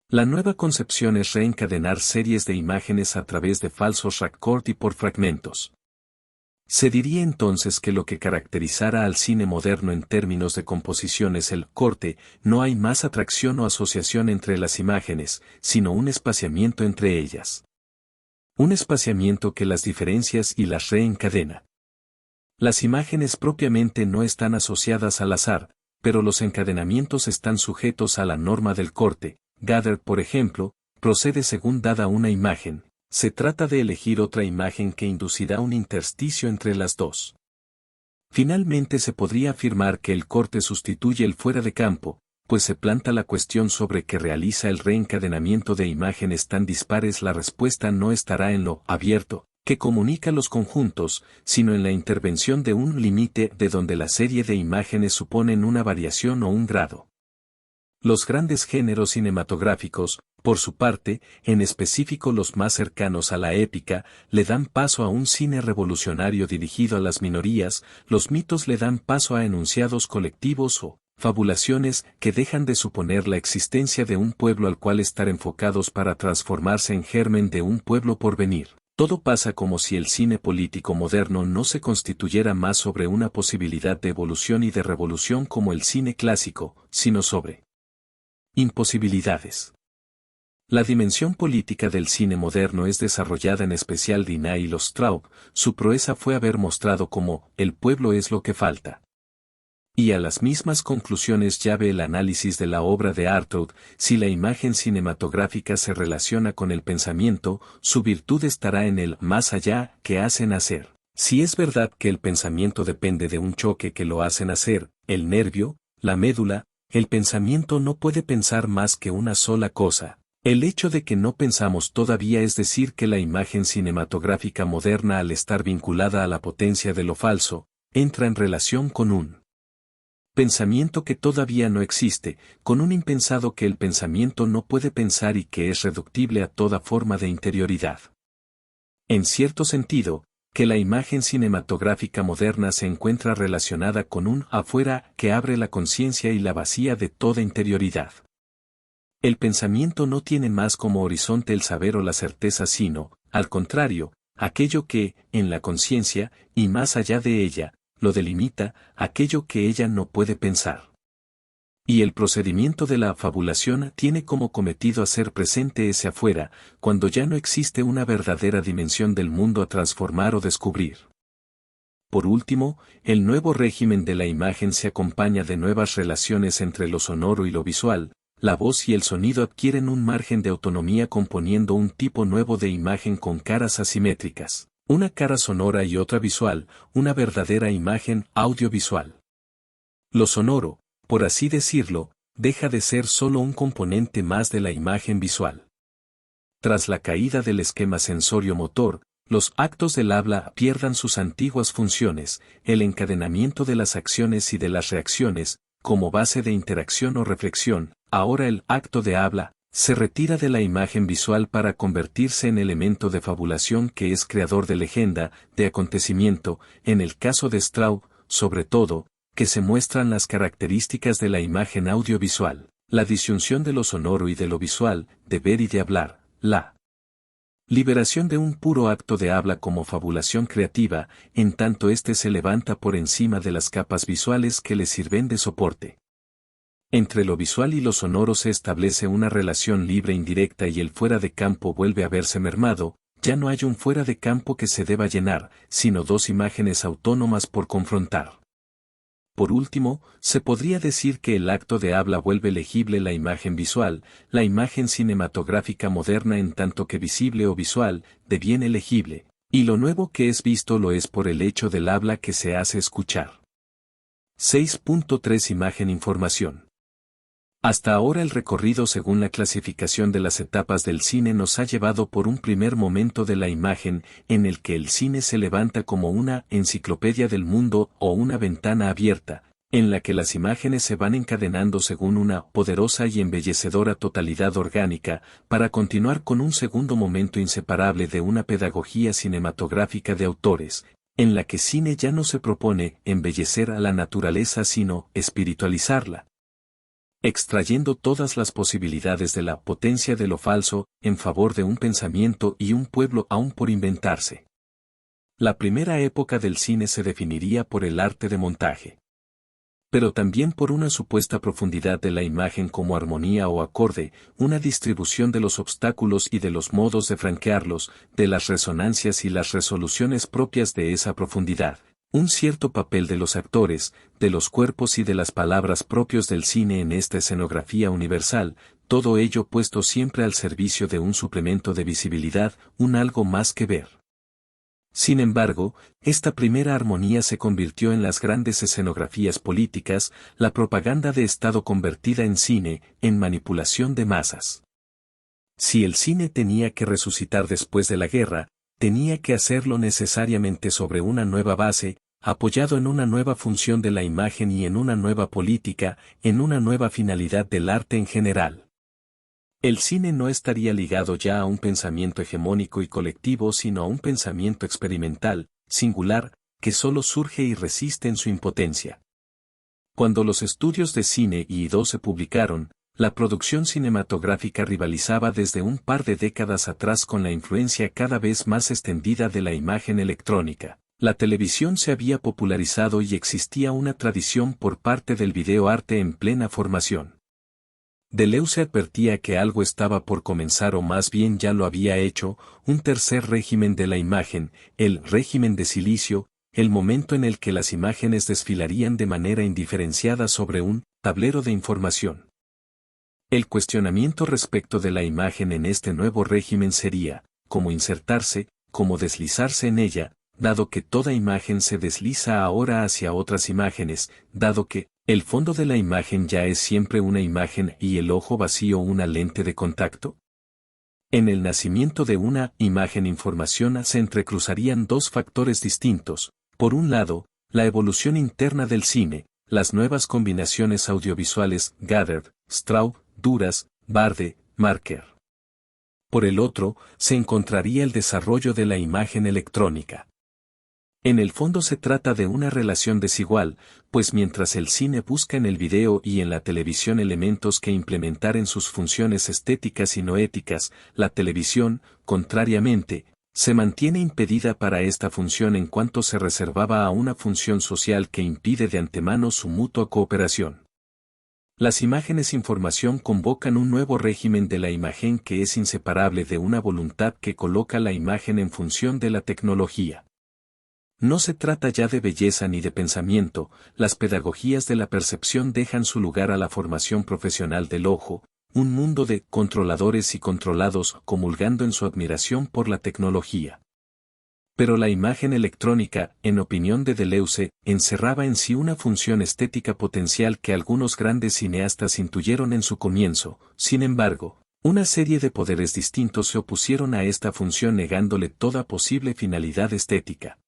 La nueva concepción es reencadenar series de imágenes a través de falsos raccord y por fragmentos. Se diría entonces que lo que caracterizara al cine moderno en términos de composición es el corte, no hay más atracción o asociación entre las imágenes, sino un espaciamiento entre ellas. Un espaciamiento que las diferencias y las reencadena. Las imágenes propiamente no están asociadas al azar, pero los encadenamientos están sujetos a la norma del corte. Gather, por ejemplo, procede según dada una imagen. Se trata de elegir otra imagen que inducirá un intersticio entre las dos. Finalmente se podría afirmar que el corte sustituye el fuera de campo, pues se planta la cuestión sobre qué realiza el reencadenamiento de imágenes tan dispares. La respuesta no estará en lo abierto, que comunica los conjuntos, sino en la intervención de un límite de donde la serie de imágenes suponen una variación o un grado. Los grandes géneros cinematográficos, por su parte, en específico los más cercanos a la épica, le dan paso a un cine revolucionario dirigido a las minorías, los mitos le dan paso a enunciados colectivos o fabulaciones que dejan de suponer la existencia de un pueblo al cual estar enfocados para transformarse en germen de un pueblo por venir. Todo pasa como si el cine político moderno no se constituyera más sobre una posibilidad de evolución y de revolución como el cine clásico, sino sobre imposibilidades. La dimensión política del cine moderno es desarrollada en especial de Inay y los Straub. Su proeza fue haber mostrado cómo el pueblo es lo que falta. Y a las mismas conclusiones llave el análisis de la obra de Artaud. Si la imagen cinematográfica se relaciona con el pensamiento, su virtud estará en el más allá que hace nacer. Si es verdad que el pensamiento depende de un choque que lo hace nacer, el nervio, la médula, el pensamiento no puede pensar más que una sola cosa. El hecho de que no pensamos todavía es decir que la imagen cinematográfica moderna al estar vinculada a la potencia de lo falso, entra en relación con un pensamiento que todavía no existe, con un impensado que el pensamiento no puede pensar y que es reductible a toda forma de interioridad. En cierto sentido, que la imagen cinematográfica moderna se encuentra relacionada con un afuera que abre la conciencia y la vacía de toda interioridad. El pensamiento no tiene más como horizonte el saber o la certeza, sino, al contrario, aquello que, en la conciencia, y más allá de ella, lo delimita, aquello que ella no puede pensar. Y el procedimiento de la fabulación tiene como cometido hacer presente ese afuera, cuando ya no existe una verdadera dimensión del mundo a transformar o descubrir. Por último, el nuevo régimen de la imagen se acompaña de nuevas relaciones entre lo sonoro y lo visual. La voz y el sonido adquieren un margen de autonomía componiendo un tipo nuevo de imagen con caras asimétricas, una cara sonora y otra visual, una verdadera imagen audiovisual. Lo sonoro, por así decirlo, deja de ser solo un componente más de la imagen visual. Tras la caída del esquema sensorio-motor, los actos del habla pierdan sus antiguas funciones, el encadenamiento de las acciones y de las reacciones, como base de interacción o reflexión. Ahora el acto de habla se retira de la imagen visual para convertirse en elemento de fabulación que es creador de legenda, de acontecimiento, en el caso de Straub, sobre todo, que se muestran las características de la imagen audiovisual, la disyunción de lo sonoro y de lo visual, de ver y de hablar, la liberación de un puro acto de habla como fabulación creativa, en tanto éste se levanta por encima de las capas visuales que le sirven de soporte. Entre lo visual y lo sonoro se establece una relación libre indirecta y el fuera de campo vuelve a verse mermado, ya no hay un fuera de campo que se deba llenar, sino dos imágenes autónomas por confrontar. Por último, se podría decir que el acto de habla vuelve legible la imagen visual, la imagen cinematográfica moderna en tanto que visible o visual, deviene legible, y lo nuevo que es visto lo es por el hecho del habla que se hace escuchar. 6.3 Imagen-información. Hasta ahora el recorrido según la clasificación de las etapas del cine nos ha llevado por un primer momento de la imagen, en el que el cine se levanta como una enciclopedia del mundo o una ventana abierta, en la que las imágenes se van encadenando según una poderosa y embellecedora totalidad orgánica, para continuar con un segundo momento inseparable de una pedagogía cinematográfica de autores, en la que cine ya no se propone embellecer a la naturaleza sino espiritualizarla, extrayendo todas las posibilidades de la potencia de lo falso, en favor de un pensamiento y un pueblo aún por inventarse. La primera época del cine se definiría por el arte de montaje, pero también por una supuesta profundidad de la imagen como armonía o acorde, una distribución de los obstáculos y de los modos de franquearlos, de las resonancias y las resoluciones propias de esa profundidad. Un cierto papel de los actores, de los cuerpos y de las palabras propios del cine en esta escenografía universal, todo ello puesto siempre al servicio de un suplemento de visibilidad, un algo más que ver. Sin embargo, esta primera armonía se convirtió en las grandes escenografías políticas, la propaganda de Estado convertida en cine, en manipulación de masas. Si el cine tenía que resucitar después de la guerra, tenía que hacerlo necesariamente sobre una nueva base, apoyado en una nueva función de la imagen y en una nueva política, en una nueva finalidad del arte en general. El cine no estaría ligado ya a un pensamiento hegemónico y colectivo sino a un pensamiento experimental, singular, que solo surge y resiste en su impotencia. Cuando los estudios de cine y I2 se publicaron, la producción cinematográfica rivalizaba desde un par de décadas atrás con la influencia cada vez más extendida de la imagen electrónica. La televisión se había popularizado y existía una tradición por parte del videoarte en plena formación. Deleuze advertía que algo estaba por comenzar o más bien ya lo había hecho, un tercer régimen de la imagen, el régimen de silicio, el momento en el que las imágenes desfilarían de manera indiferenciada sobre un tablero de información. El cuestionamiento respecto de la imagen en este nuevo régimen sería, cómo insertarse, cómo deslizarse en ella, dado que toda imagen se desliza ahora hacia otras imágenes, dado que el fondo de la imagen ya es siempre una imagen y el ojo vacío una lente de contacto. En el nacimiento de una imagen-información se entrecruzarían dos factores distintos, por un lado, la evolución interna del cine, las nuevas combinaciones audiovisuales Gathered, Straub, Duras, Barde, Marker. Por el otro, se encontraría el desarrollo de la imagen electrónica. En el fondo se trata de una relación desigual, pues mientras el cine busca en el video y en la televisión elementos que implementar en sus funciones estéticas y no éticas, la televisión, contrariamente, se mantiene impedida para esta función en cuanto se reservaba a una función social que impide de antemano su mutua cooperación. Las imágenes información convocan un nuevo régimen de la imagen que es inseparable de una voluntad que coloca la imagen en función de la tecnología. No se trata ya de belleza ni de pensamiento, las pedagogías de la percepción dejan su lugar a la formación profesional del ojo, un mundo de controladores y controlados comulgando en su admiración por la tecnología. Pero la imagen electrónica, en opinión de Deleuze, encerraba en sí una función estética potencial que algunos grandes cineastas intuyeron en su comienzo. Sin embargo, una serie de poderes distintos se opusieron a esta función negándole toda posible finalidad estética.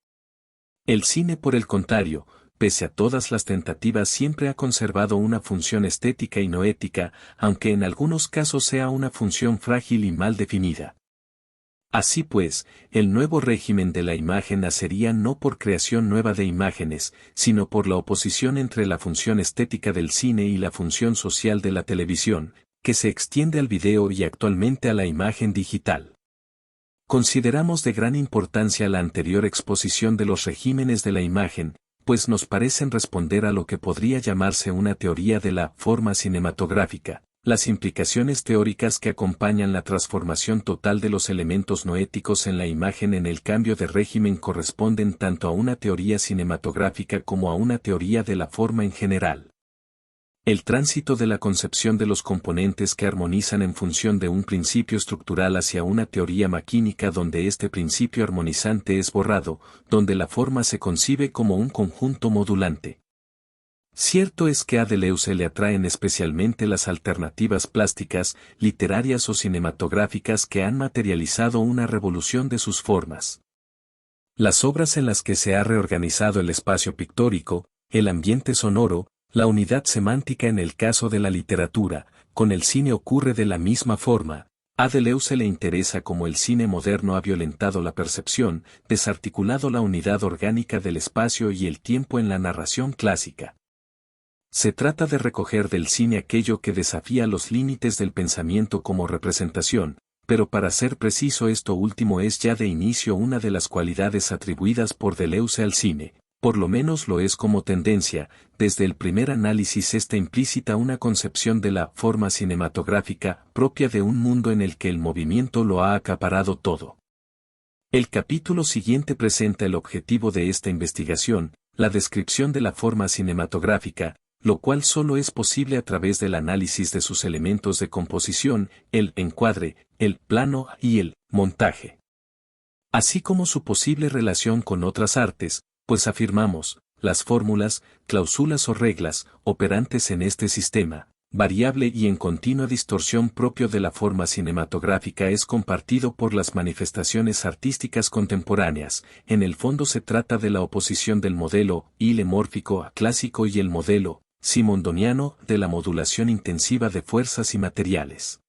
El cine, por el contrario, pese a todas las tentativas, siempre ha conservado una función estética y no ética, aunque en algunos casos sea una función frágil y mal definida. Así pues, el nuevo régimen de la imagen nacería no por creación nueva de imágenes, sino por la oposición entre la función estética del cine y la función social de la televisión, que se extiende al video y actualmente a la imagen digital. Consideramos de gran importancia la anterior exposición de los regímenes de la imagen, pues nos parecen responder a lo que podría llamarse una teoría de la forma cinematográfica. Las implicaciones teóricas que acompañan la transformación total de los elementos no éticos en la imagen en el cambio de régimen corresponden tanto a una teoría cinematográfica como a una teoría de la forma en general. El tránsito de la concepción de los componentes que armonizan en función de un principio estructural hacia una teoría maquínica donde este principio armonizante es borrado, donde la forma se concibe como un conjunto modulante. Cierto es que a Deleuze le atraen especialmente las alternativas plásticas, literarias o cinematográficas que han materializado una revolución de sus formas. Las obras en las que se ha reorganizado el espacio pictórico, el ambiente sonoro, la unidad semántica en el caso de la literatura, con el cine ocurre de la misma forma. A Deleuze le interesa cómo el cine moderno ha violentado la percepción, desarticulado la unidad orgánica del espacio y el tiempo en la narración clásica. Se trata de recoger del cine aquello que desafía los límites del pensamiento como representación, pero para ser preciso esto último es ya de inicio una de las cualidades atribuidas por Deleuze al cine. Por lo menos lo es como tendencia, desde el primer análisis está implícita una concepción de la forma cinematográfica propia de un mundo en el que el movimiento lo ha acaparado todo. El capítulo siguiente presenta el objetivo de esta investigación, la descripción de la forma cinematográfica, lo cual solo es posible a través del análisis de sus elementos de composición, el encuadre, el plano y el montaje. Así como su posible relación con otras artes, pues afirmamos, las fórmulas, cláusulas o reglas, operantes en este sistema, variable y en continua distorsión propio de la forma cinematográfica es compartido por las manifestaciones artísticas contemporáneas. En el fondo se trata de la oposición del modelo hilemórfico a clásico y el modelo simondoniano de la modulación intensiva de fuerzas y materiales.